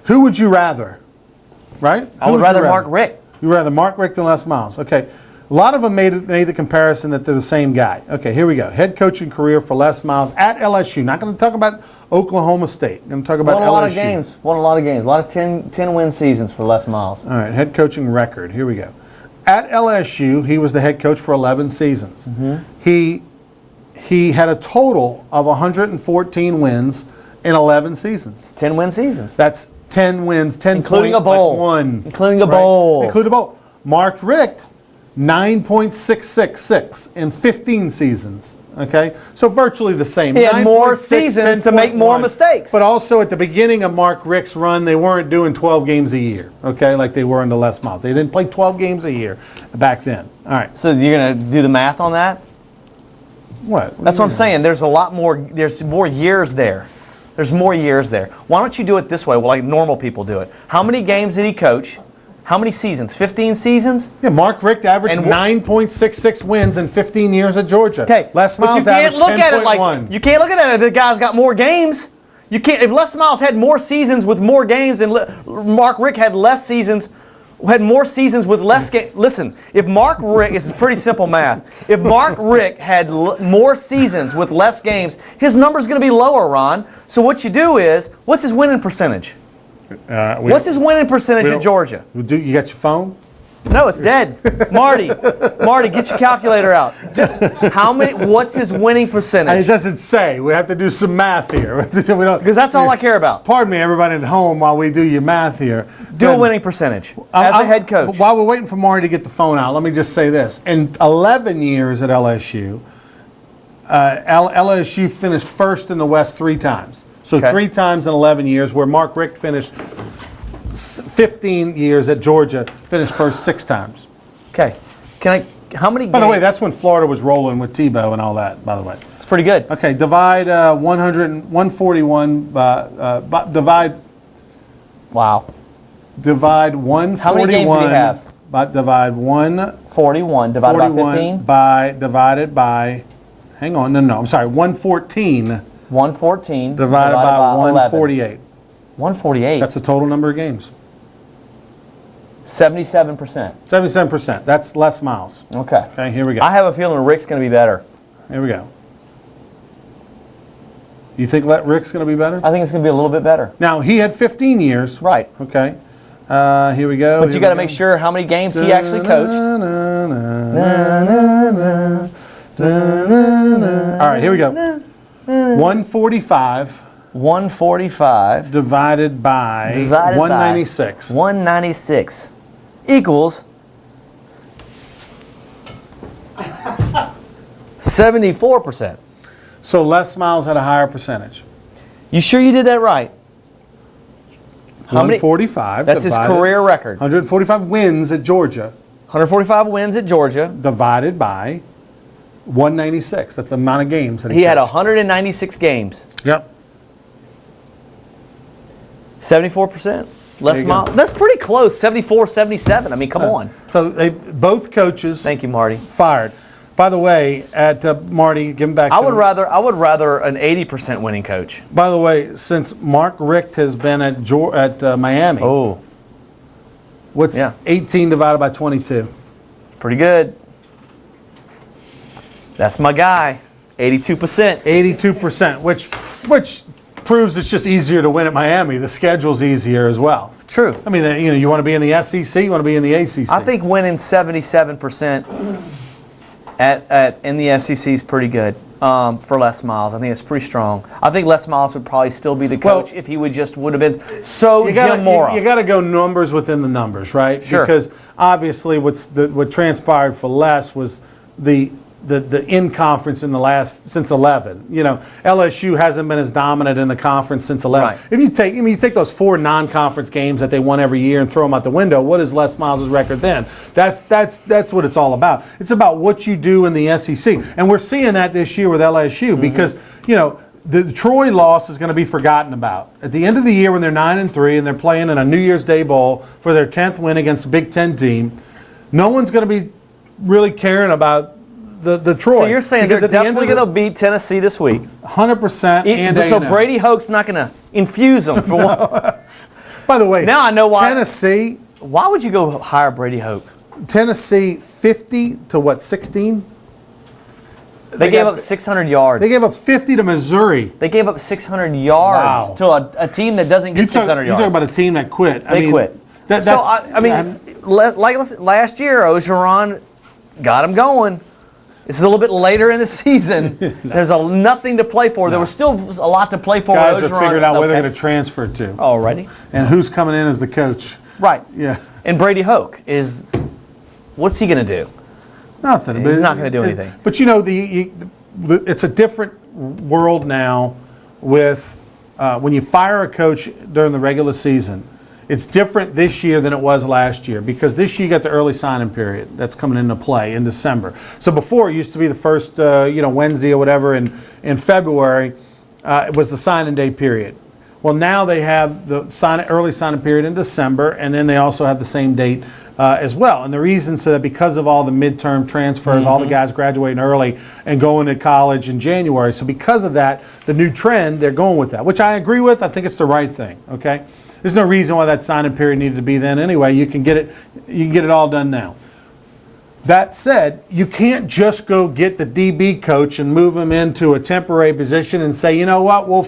Who would you rather? Right? I would rather Mark Richt. You'd rather Mark Richt than Les Miles. Okay. A lot of them made the comparison that they're the same guy. Okay, here we go. Head coaching career for Les Miles at LSU. Not going to talk about Oklahoma State. Going to talk about LSU. Won a lot of games. Won a lot of games. A lot of 10-win seasons for Les Miles. All right, head coaching record. Here we go. At LSU, he was the head coach for 11 seasons. Mm-hmm. He had a total of 114 wins in 11 seasons. 10-win seasons. That's 10 wins, 10 Including a bowl. One. Including a bowl. Including a bowl. Mark Richt, 9.666 in 15 seasons. Okay, so virtually the same. He had more 9.6, seasons to make more 10.1. mistakes. But also at the beginning of Mark Richt's run, they weren't doing 12 games a year. Okay, like they were under Les Miles. They didn't play 12 games a year back then. All right. So you're going to do the math on that? What? That's what I'm saying. There's a lot more. There's more years there. There's more years there. Why don't you do it this way, like normal people do it? How many games did he coach? How many seasons? 15 seasons? Yeah, Mark Richt averaged And 9.66 wins in 15 years at Georgia. Okay, Les but you Miles can't averaged look at it 10.1. like you can't look at it. The guy's got more games. You can't. If Les Miles had more seasons with more games, and Mark Richt had less seasons, had more seasons with less games. Listen, if Mark Richt, it's pretty simple math. If Mark Richt had more seasons with less games, his number's going to be lower, Ron. So what you do is, what's his winning percentage? What's his winning percentage at Georgia? You got your phone? No, it's dead. Marty, get your calculator out. What's his winning It percentage? doesn't say. We have to do some math here. Because that's all I care about. Pardon me, everybody at home, while we do your math here. Do a winning percentage as a head coach. While we're waiting for Marty to get the phone out, let me just say this. In 11 years at LSU, LSU finished first in the West 3 times. So Okay. 3 times in 11 years, where Mark Richt finished 15 years at Georgia, finished first 6 times. Okay. How many games? By the way, that's when Florida was rolling with Tebow and all that, by the way. It's pretty good. Okay, divide 141 by, Wow. divide 141. How many games did he have? Divide 141 41 divided by 15? divided by, hang on, no, I'm sorry, 114 114 divided by 148. 148. That's the total number of games. 77%. 77%. That's Les Miles. Okay. Okay, here we go. I have a feeling Rick's going to be better. Here we go. You think Rick's going to be better? I think it's going to be a little bit better. Now, he had 15 years. Right. Okay. Here we go. But you got to make sure how many games he actually coached. All right, here we go. 145 145 divided by 196. 196 equals 74%. So Les Miles had a higher percentage. You sure you did that right? How many? 145. That's his career record. 145 wins at Georgia 145 wins at Georgia. divided by 196. That's the amount of games that He had coached. 196 games. Yep. 74%. There Les you go. Miles. That's pretty close. 74, 77. I mean, come on. So they both coaches Thank you, Marty. fired. By the way, at Marty, give him back. I to would him. rather an 80% winning coach. By the way, since Mark Richt has been at Miami, Oh, what's yeah. 18 divided by 22? it's pretty good. That's my guy. 82%. 82%, which proves it's just easier to win at Miami. The schedule's easier as well. True. I mean, you want to be in the SEC, you want to be in the ACC. I think winning 77% in the SEC is pretty good for Les Miles. I think it's pretty strong. I think Les Miles would probably still be the coach if he would have been so Jim Mora. You got to go numbers within the numbers, right? Sure. Because obviously what transpired for Les was the in conference in the last since 11. You know, LSU hasn't been as dominant in the conference since 11. Right. If you take those 4 non-conference games that they won every year and throw them out the window, what is Les Miles' record then? That's what it's all about. It's about what you do in the SEC, and we're seeing that this year with LSU because the Troy loss is going to be forgotten about at the end of the year when they're 9-3 and they're playing in a New Year's Day bowl for their 10th win against a Big Ten team. No one's going to be really caring about the Troy. So you're saying Because they're at the end definitely of going to beat Tennessee this week. 100% and So A&M. Brady Hoke's not going to infuse them for one. By the way, Now I know why. Tennessee Why would you go hire Brady Hoke? 50 to what, 16? They gave up 600 yards. They gave up 50 to Missouri. They gave up 600 yards to a team that doesn't get 600 yards. You talk about a team that quit. They quit. So, like last year, Ogeron got him going. This is a little bit later in the season. There's nothing to play for. There was still a lot to play for. guys are Ogeron. figuring out where they're Okay. going to transfer to Already? and who's coming in as the coach. Right. Yeah. And Brady Hoke is, what's he going to do? Nothing. He's not gonna do anything. But it's a different world now with when you fire a coach during the regular season. It's different this year than it was last year because this year you got the early signing period that's coming into play in December. So before it used to be the first Wednesday or whatever in February. It was the signing day period. Well, now they have the early signing period in December, and then they also have the same date as well. And the reason so that because of all the midterm transfers, all the guys graduating early and going to college in January. So because of that, the new trend, they're going with that, which I agree with. I think it's the right thing. Okay, there's no reason why that signing period needed to be then anyway. You can get it all done now. That said, you can't just go get the DB coach and move him into a temporary position and say, you know what, we'll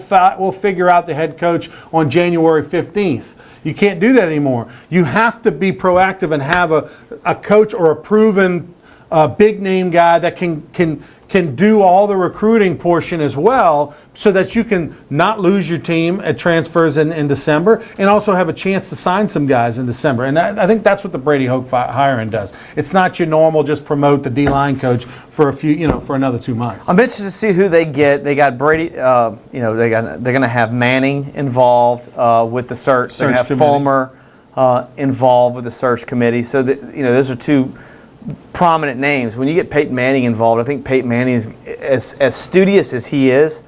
figure out the head coach on January 15th. You can't do that anymore. You have to be proactive and have a coach or a proven big name guy that can do all the recruiting portion as well so that you can not lose your team at transfers in December and also have a chance to sign some guys in December. And I think that's what the Brady Hoke hiring does. It's not your normal just promote the D-line coach for for another 2 months. I'm interested to see who they get. They got Brady. They're going to have Manning involved with the search. They're going to have committee. Fulmer involved with the search committee. So those are two prominent names. When you get Peyton Manning involved, I think Peyton Manning is as studious as he is.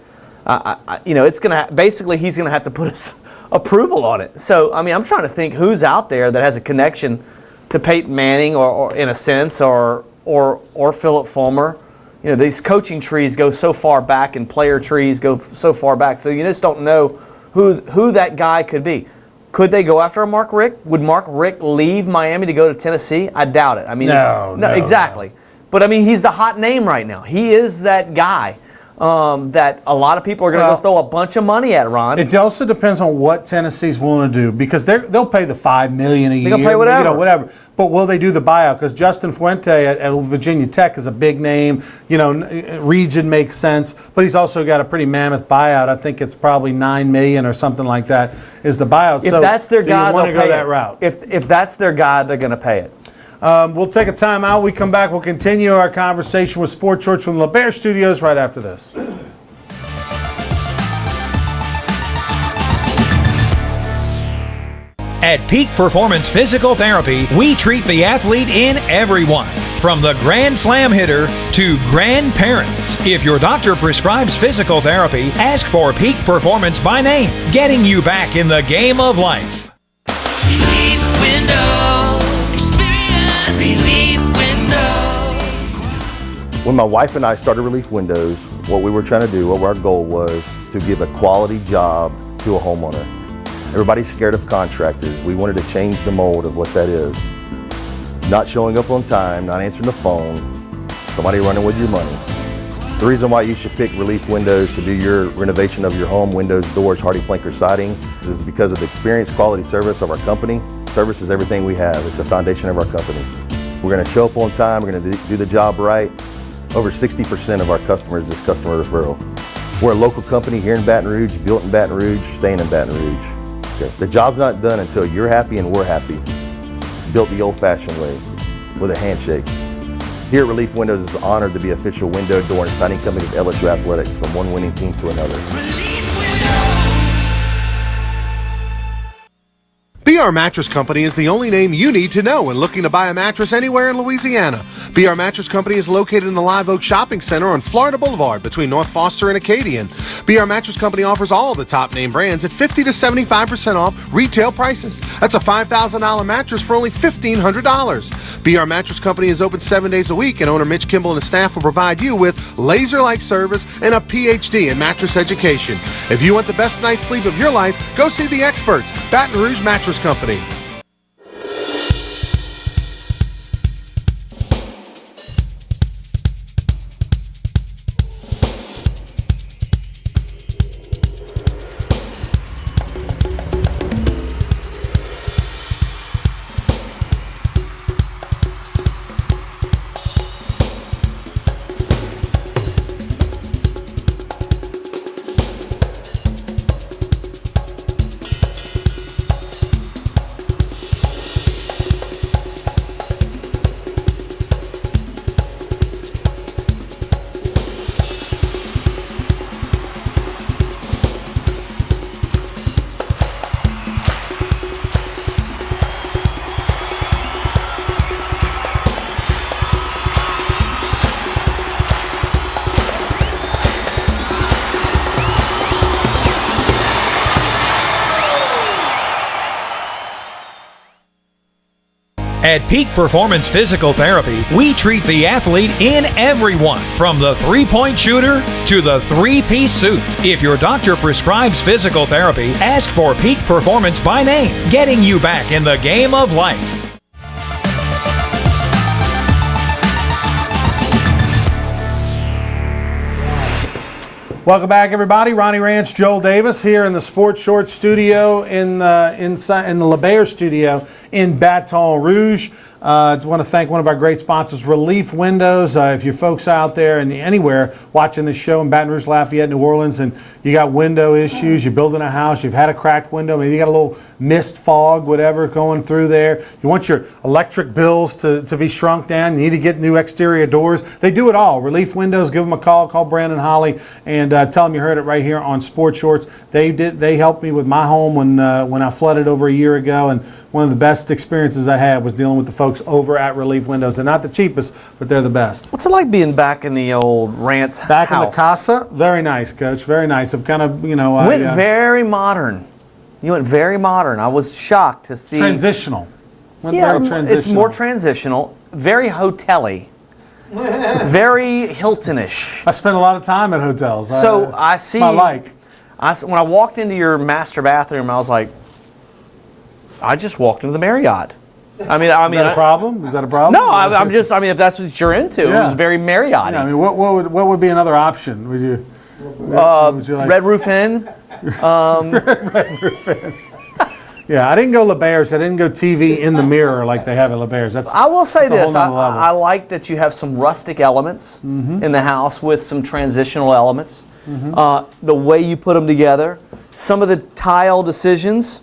It's going to basically he's going to have to put his approval on it. So I mean, I'm trying to think who's out there that has a connection to Peyton Manning, or in a sense, or Philip Fulmer. These coaching trees go so far back, and player trees go so far back. So you just don't know who that guy could be. Could they go after a Mark Richt? Would Mark Richt leave Miami to go to Tennessee? I doubt it. I mean, No, exactly. But I mean, he's the hot name right now. He is that guy that a lot of people are going to go throw a bunch of money at, Ron. It also depends on what Tennessee's willing to do because they'll pay the $5 million a year. They'll pay whatever. But will they do the buyout? Because Justin Fuente at Virginia Tech is a big name. Region makes sense, but he's also got a pretty mammoth buyout. I think it's probably $9 million or something like that is the buyout. If that's their guy, you want to they'll go pay that it. route? If that's their guy, they're going to pay it. We'll take a time out. We come back. We'll continue our conversation with Sport Shorts from the LeBaire Studios right after this. At Peak Performance Physical Therapy, we treat the athlete in everyone, from the Grand Slam hitter to grandparents. If your doctor prescribes physical therapy, ask for Peak Performance by name, getting you back in the game of life. Relief Window Experience. Relief Window. When my wife and I started Relief Windows, what we were trying to do, what our goal was to give a quality job to a homeowner. Everybody's scared of contractors. We wanted to change the mold of what that is. Not showing up on time, not answering the phone, somebody running with your money. The reason why you should pick Relief Windows to do your renovation of your home, windows, doors, HardiePlank siding, is because of the experience, quality service of our company. Service is everything we have. It's the foundation of our company. We're going to show up on time. We're going to do the job right. Over 60% of our customers is customer referral. We're a local company here in Baton Rouge, built in Baton Rouge, staying in Baton Rouge. Okay. The job's not done until you're happy and we're happy. It's built the old-fashioned way, with a handshake. Here at Relief Windows is honored to be official window, door, and siding company of LSU Athletics, from one winning team to another. Relief Windows. BR Mattress Company is the only name you need to know when looking to buy a mattress anywhere in Louisiana. BR Mattress Company is located in the Live Oak Shopping Center on Florida Boulevard between North Foster and Acadian. BR Mattress Company offers all the top name brands at 50 to 75% off retail prices. That's a $5,000 mattress for only $1,500. BR Mattress Company is open 7 days a week, and owner Mitch Kimball and his staff will provide you with laser-like service and a PhD in mattress education. If you want the best night's sleep of your life, go see the experts, Baton Rouge Mattress Company. At Peak Performance Physical Therapy, we treat the athlete in everyone, from the three-point shooter to the three-piece suit. If your doctor prescribes physical therapy, ask for Peak Performance by name, getting you back in the game of life. Welcome back, everybody. Ronnie Ranch, Joel Davis here in the Sports Shorts studio in the LeBaire studio in Baton Rouge. I want to thank one of our great sponsors, Relief Windows. If you're folks out there and anywhere watching this show in Baton Rouge, Lafayette, New Orleans, and you got window issues, you're building a house, you've had a cracked window, maybe you got a little mist, fog, whatever going through there. You want your electric bills to be shrunk down. You need to get new exterior doors. They do it all. Relief Windows, give them a call. Call Brandon Holly and tell them you heard it right here on Sports Shorts. They helped me with my home when I flooded over a year ago, and one of the best experiences I had was dealing with the folks over at Relief Windows. They're not the cheapest, but they're the best. What's it like being back in the old Rance Back house? in the casa, very nice, Coach. Very nice. I've kind of, Went very modern. You went very modern. I was shocked to see. transitional. Went Yeah, very transitional. it's more transitional. Very hotel-y. Very Hilton-ish. I spent a lot of time at hotels. So I see. My like. When I walked into your master bathroom, I was like, I just walked into the Marriott. Is that a problem? Is that a problem? No, I'm just. If that's what you're into, Yeah. it was very Marriott. Yeah, what would be another option? Would you? What would you like? Red Roof Inn. Yeah, I didn't go LeBaire's. I didn't go TV in the mirror like they have at LeBaire's. I will say that's a whole this: nother level. I like that you have some rustic elements in the house with some transitional elements. The way you put them together, some of the tile decisions,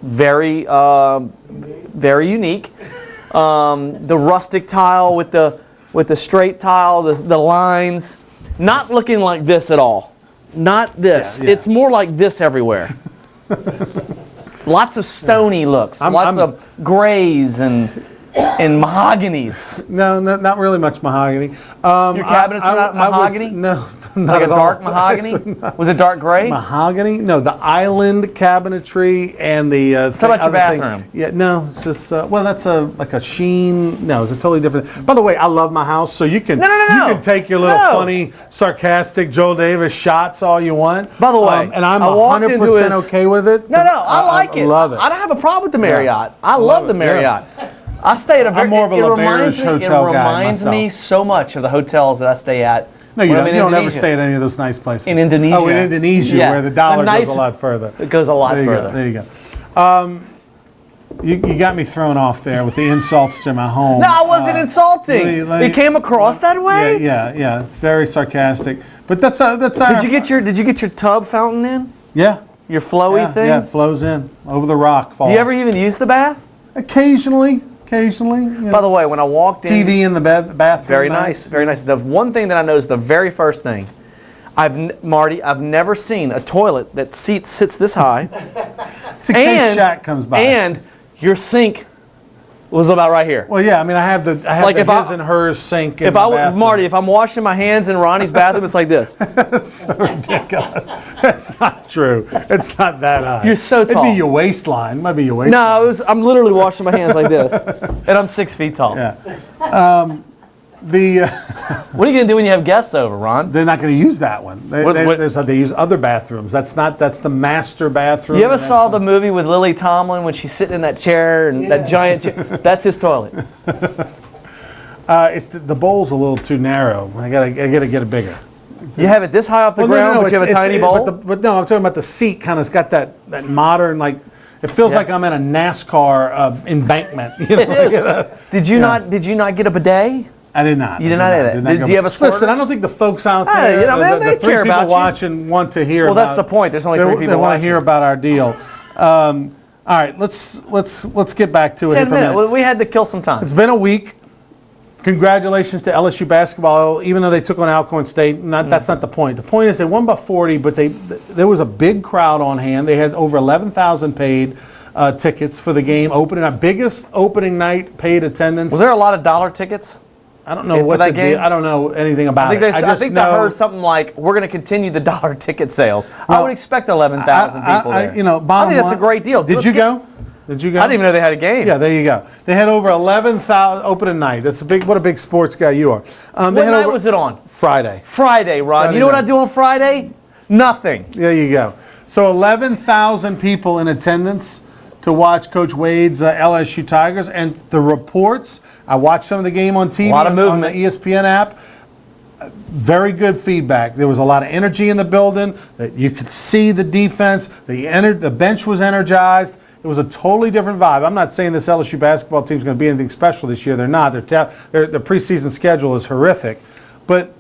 very, very unique. the rustic tile with the straight tile, the lines, not looking like this at all. Not this. Yeah, yeah. It's more like this everywhere. Lots of stony looks, lots of grays and mahoganies. No, not really much mahogany. Your cabinets are not mahogany? No, not Like a at all. dark mahogany? Actually, not. Was it dark gray? Mahogany? No, the island cabinetry and the. What about your bathroom? Yeah, no, it's just that's like a sheen. No, it's a totally different. By the way, I love my house, so you can No. you can take your little No. funny, sarcastic Joel Davis shots all you want. By the way, and I'm I walked into 100% his- okay with it. No, I like it. Love it. I don't have a problem with the Marriott. I Love love the it, Marriott. I stay at a very. I'm more of a it LaBerge hotel It guy reminds me myself. so much of the hotels that I stay at. No, you when don't. I'm in You don't ever Indonesia. stay at any of those nice places. In Indonesia. Oh, in Indonesia, Yeah. where the dollar The nice- goes a lot further. It goes a lot There you further. go. There you go. You got me thrown off there with the insults to my home. No, I wasn't insulting. let me- It came across that way. Yeah. It's very sarcastic. But that's our. Did you get your tub fountain in? Yeah. Your flowy thing? Yeah, it flows in over the rock. Fall. Do you ever even use the bath? Occasionally. You know. By the way, when I walked in, TV in the bathroom. very nice, very nice. The one thing that I noticed, the very first thing, Marty, I've never seen a toilet that sits this high, It's in case Shaq comes by. and your sink was about right here. well, yeah. I mean, I have the Like if his I- and hers sink. In If the I bathroom. Marty, if I'm washing my hands in Ronnie's bathroom, it's like this. That's so ridiculous. That's not true. It's not that high. You're so tall. It'd be your waistline. Might be your waistline. No, I'm literally washing my hands like this, and I'm 6 feet tall. Yeah. What are you gonna do when you have guests over, Ron? They're not going to use that one. They use other bathrooms. That's the master bathroom. You ever saw the movie with Lily Tomlin when she's sitting in that chair and that giant chair? That's his toilet. It's the bowl's a little too narrow. I gotta get it bigger. You have it this high off the ground, but you have a tiny bowl? But no, I'm talking about the seat. Kind of got that modern like. It feels like I'm in a NASCAR embankment. You know? Did you not get a bidet? I did not. You did not have that. Do you have a squirter? Listen, I don't think the folks out Hey, there, you know, the they three care people about you. watching, want to hear. Well, that's about, the point. There's only 3 people They want to watching. hear about our deal. All right, let's get back to it. 10 here for a minutes. minute. We had to kill some time. It's been a week. Congratulations to LSU basketball, even though they took on Alcorn State. That's not the point. The point is they won by 40, but there was a big crowd on hand. They had over 11,000 paid tickets for the game opening. Our biggest opening night paid attendance. Was there a lot of dollar tickets? I don't know for what that the game? deal. I don't know anything about I think, it. I think I heard something like, we're going to continue the dollar ticket sales. I Well, would expect 11,000 people there. I bottom think that's a line- great deal. Did Let's you get- go? Did you go? I didn't even know they had a game. Yeah, there you go. They had over 11,000 opening night. That's what a big sports guy you are. They What had night was it on? Friday. Friday, Ron. Friday You know what I night. do on Friday? Nothing. There you go. So 11,000 people in attendance to watch Coach Wade's LSU Tigers, and the reports. I watched some of the game on TV A lot of on the movement. ESPN app. Very good feedback. There was a lot of energy in the building. That you could see the defense. The bench was energized. It was a totally different vibe. I'm not saying this LSU basketball team is going to be anything special this year. They're not. Their preseason schedule is horrific, but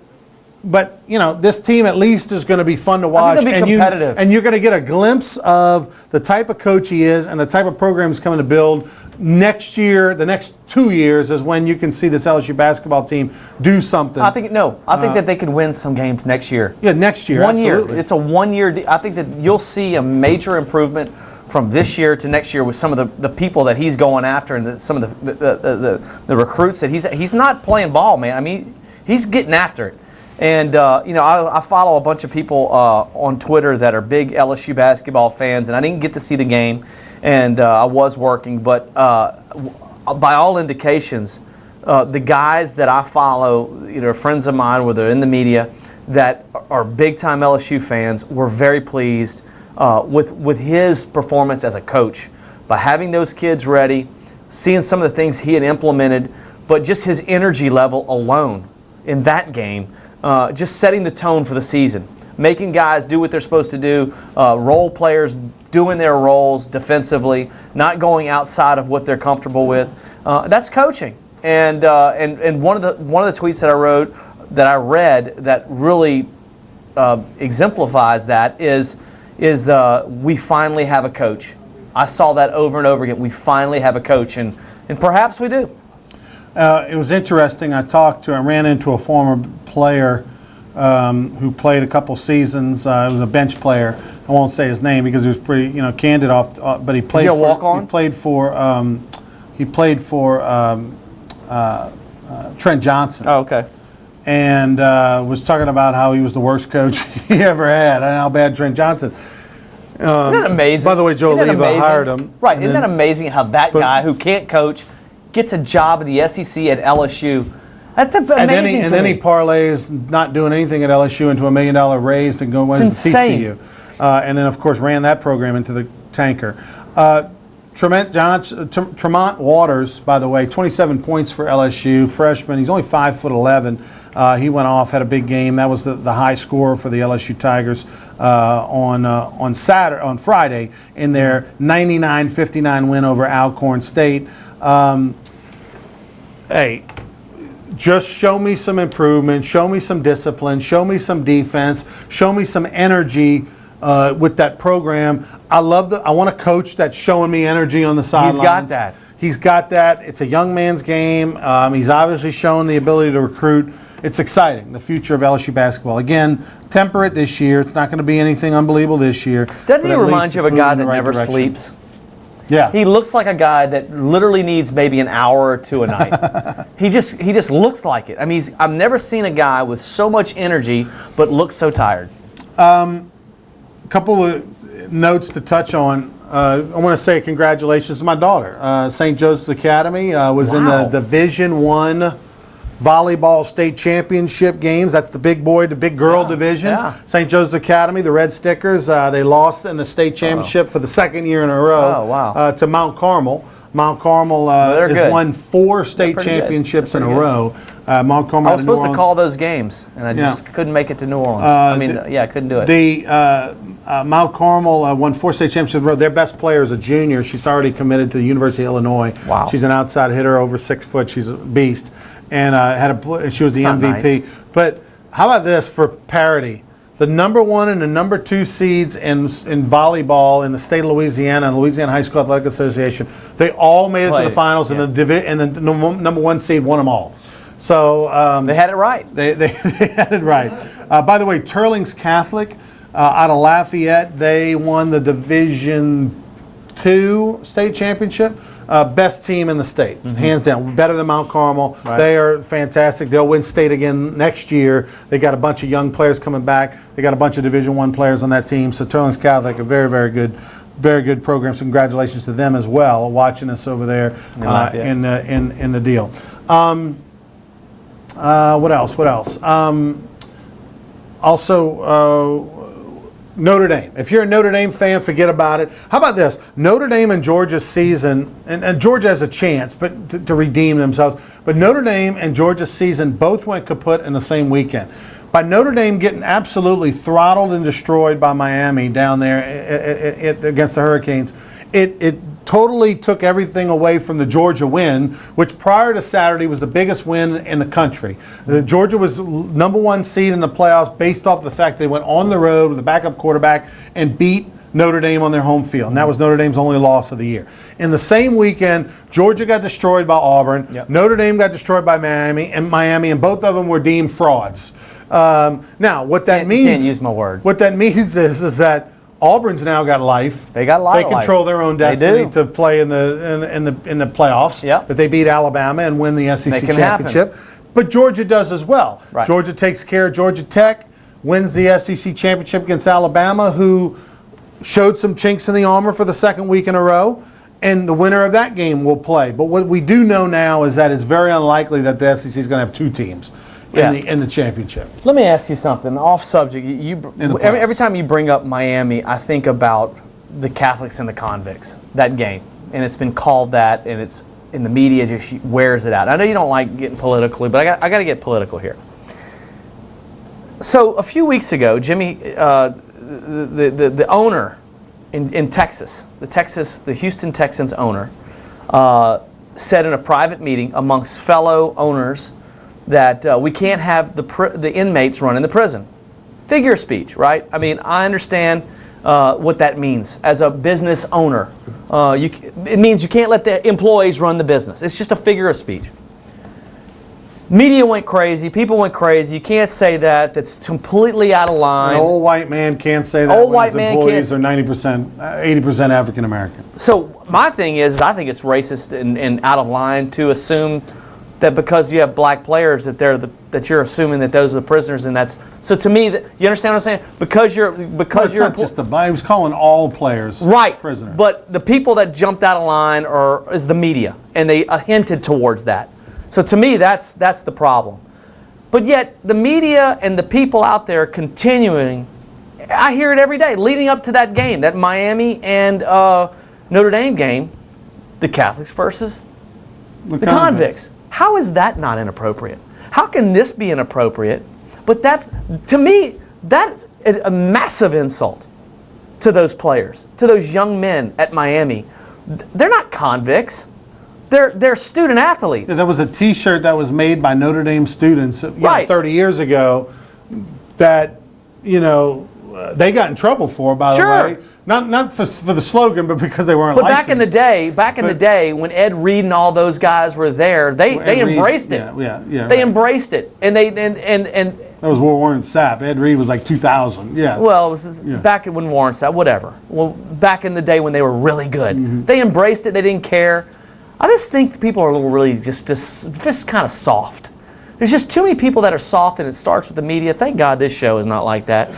you know, this team at least is going to be fun to watch. they'll be competitive. And you're going to get a glimpse of the type of coach he is and the type of program he's coming to build. Next year, the next 2 years is when you can see this LSU basketball team do something. I think that they could win some games next year. Yeah, next year. One absolutely. year. It's a 1 year. I think that you'll see a major improvement from this year to next year with some of the people that he's going after and some of the recruits that he's not playing ball, man. I mean, he's getting after it. And you know, I follow a bunch of people on Twitter that are big LSU basketball fans, and I didn't get to see the game, and I was working, but by all indications, the guys that I follow, you know, friends of mine, whether in the media, that are big-time LSU fans, were very pleased with his performance as a coach by having those kids ready, seeing some of the things he had implemented, but just his energy level alone in that game. Just setting the tone for the season, making guys do what they're supposed to do, role players doing their roles defensively, not going outside of what they're comfortable with. That's coaching. And one of the tweets that I read that really exemplifies that is we finally have a coach. I saw that over and over again. We finally have a coach, and And perhaps we do. It was interesting. I ran into a former player who played a couple seasons. He was a bench player. I won't say his name because he was pretty, candid but he played. Is he a walk-on? He played for Trent Johnson. Oh, okay. And was talking about how he was the worst coach he ever had, and how bad Trent Johnson. Isn't that amazing? By the way, Joe Isn't that Leva amazing? hired him. Right. and Isn't then- that amazing how that guy who can't coach gets a job in the SEC at LSU? That's amazing. And then he parlays not doing anything at LSU into $1 million raise to go win insane. TCU. And then, of course, ran that program into the tanker. Tremont Waters, by the way, 27 points for LSU, freshman. He's only 5'11". He went off, had a big game. That was the high scorer for the LSU Tigers on Friday in their 99-59 win over Alcorn State. Hey, just show me some improvement, show me some discipline, show me some defense, show me some energy with that program. I want a coach that's showing me energy on the sidelines. He's got that. He's got that. It's a young man's game. He's obviously shown the ability to recruit. It's exciting, the future of LSU basketball. Again, temper it this year. It's not going to be anything unbelievable this year. Doesn't but he at remind least you of it's a guy moving in that the right never direction. sleeps? Yeah. He looks like a guy that literally needs maybe an hour or two a night. He just looks like it. I mean, I've never seen a guy with so much energy but looks so tired. A couple of notes to touch on. I want to say congratulations to my daughter. St. Joseph's Academy was in the Wow. Division I volleyball state championship games. That's the big boy to big girl division. yeah. St. Joseph's Academy, the Red Stickers, they lost in the state championship for the second year in a row Oh, wow. to Mount Carmel. Mount Carmel they're has good. won 4 state pretty good. championships They're in a pretty row. Mount Carmel I was out of New supposed to Orleans. call those games, and I just Yeah. couldn't make it to New Orleans. I couldn't do it. The Mount Carmel won 4 state championships in a row. Their best player is a junior. She's already committed to the University of Illinois. Wow. She's an outside hitter, over 6 foot. She's a beast, and she was the That's not MVP. nice. But how about this for parity? The number 1 and the number 2 seeds in volleyball in the state of Louisiana and Louisiana High School Athletic Association, they all made it to Played the it, finals, yeah. and the number 1 seed won them all. So They had it right. they had it right. By the way, Turling's Catholic out of Lafayette, they won the Division II state championship. Best team in the state, hands down. Better than Mount Carmel. Right. They are fantastic. They'll win state again next year. They got a bunch of young players coming back. They got a bunch of Division I players on that team. So Turling's Catholic, a very, very good program. So congratulations to them as well, watching us over there Lafayette. in the deal. What else? Also, Notre Dame. If you're a Notre Dame fan, forget about it. How about this? Notre Dame and Georgia's season, and Georgia has a chance but to redeem themselves, but Notre Dame and Georgia's season both went kaput in the same weekend. By Notre Dame getting absolutely throttled and destroyed by Miami down there against the Hurricanes, it totally took everything away from the Georgia win, which prior to Saturday was the biggest win in the country. Georgia was number 1 seed in the playoffs based off the fact they went on the road with a backup quarterback and beat Notre Dame on their home field. And that was Notre Dame's only loss of the year. In the same weekend, Georgia got destroyed by Auburn. Yep. Notre Dame got destroyed by Miami, and both of them were deemed frauds. Now, what that means... Can't use my word. What that means is that Auburn's now got life. They got a lot They of life. control their own They destiny do. to play in the playoffs. Yep. If they beat Alabama and win the SEC It can championship. But Georgia does as well. Right. Georgia takes care of Georgia Tech, wins the SEC championship against Alabama, who showed some chinks in the armor for the second week in a row. And the winner of that game will play. But what we do know now is that it's very unlikely that the SEC is going to have 2 teams in the championship. Let me ask you something off subject. the Every time you bring up Miami, I think about the Catholics and the convicts, that game. And it's been called that, and it's in the media just wears it out. I know you don't like getting politically, but I got to get political here. So a few weeks ago, Jimmy, the owner in Texas, the Houston Texans owner, said in a private meeting amongst fellow owners that we can't have the inmates running the prison. Figure of speech, right? I mean, I understand what that means as a business owner. It means you can't let the employees run the business. It's just a figure of speech. Media went crazy. People went crazy. You can't say that. That's completely out of line. An old white man can't say that Old when white his man employees can't- are 90%, 80% African American. So my thing is, I think it's racist and out of line to assume that because you have black players that that you're assuming that those are the prisoners, and that's so to me. You understand what I'm saying? Because Well, it's you're not just he was calling all players right prisoners. But the people that jumped out of line is the media, and they hinted towards that. So to me, that's the problem. But yet the media and the people out there continuing, I hear it every day leading up to that game, that Miami and Notre Dame game, the Catholics versus the convicts. How is that not inappropriate? How can this be inappropriate? But that's, to me, that's a massive insult to those players, to those young men at Miami. They're not convicts. They're student athletes. There was a T-shirt that was made by Notre Dame students, Right. 30 years ago, that they got in trouble for. By Sure. the way, not for the slogan, but because they weren't But licensed. back in the day, when Ed Reed and all those guys were there, they Ed Reed, embraced it. yeah, They right. embraced it, and That was Warren Sapp. Ed Reed was like 2000. Yeah. well, it was back when Warren said whatever. Well, back in the day when they were really good, Mm-hmm. they embraced it. They didn't care. I just think people are a little really just kind of soft. There's just too many people that are soft, and it starts with the media. Thank God this show is not like that.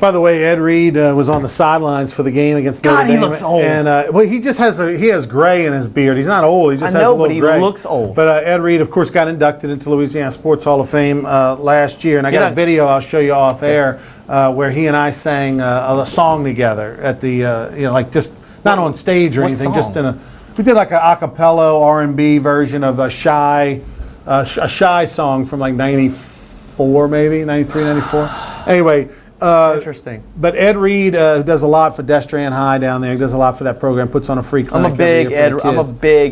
By the way, Ed Reed was on the sidelines for the game against God, Notre he Dame. looks old. And well, he just has gray in his beard. He's not old. He just I has know, a little but he gray. looks old. But Ed Reed, of course, got inducted into Louisiana Sports Hall of Fame last year, and I got a video I'll show you off air where he and I sang a song together at the like just not on stage or what anything, song? just we did like an a cappella R&B version of a Shy song from like 94 maybe 93, 94. Anyway. Interesting. But Ed Reed does a lot for Destrehan High down there. He does a lot for that program. Puts on a free clinic. I'm a big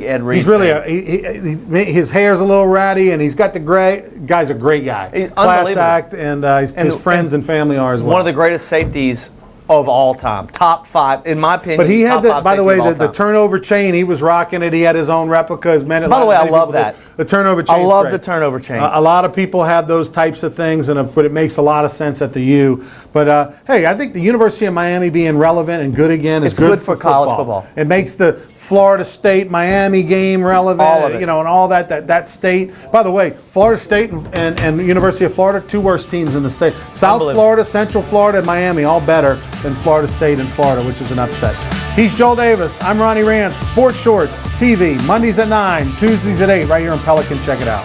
Ed Reed. He's really fan. his hair's a little ratty, and he's got the gray. Guy's a great guy. He's Class unbelievable. act, and his friends and family are as well. one of the greatest safeties of all time. Top 5, in my opinion. But he had top 5 by the safety way, of all the time. turnover chain. He was rocking it. He had his own replicas. By the way, I love that. The turnover chain. I love the turnover chain. A lot of people have those types of things, but it makes a lot of sense at the U. But hey, I think the University of Miami being relevant and good again is It's good for college football. It makes the Florida State Miami game relevant. All of it. And all that state. By the way, Florida State and the University of Florida, 2 worst teams in the state. South Unbelievable. Florida, Central Florida, and Miami, all better than Florida State and Florida, which is an upset. He's Joel Davis. I'm Ronnie Rance. Sports Shorts TV, Mondays at 9, Tuesdays at 8, right here in Pelican. Check it out.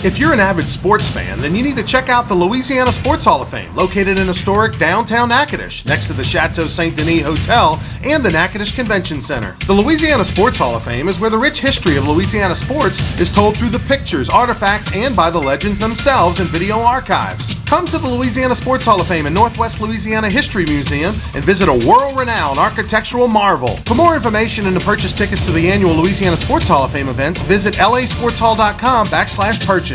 If you're an avid sports fan, then you need to check out the Louisiana Sports Hall of Fame, located in historic downtown Natchitoches, next to the Chateau St. Denis Hotel and the Natchitoches Convention Center. The Louisiana Sports Hall of Fame is where the rich history of Louisiana sports is told through the pictures, artifacts, and by the legends themselves in video archives. Come to the Louisiana Sports Hall of Fame and Northwest Louisiana History Museum and visit a world-renowned architectural marvel. For more information and to purchase tickets to the annual Louisiana Sports Hall of Fame events, visit lasportshall.com/purchase.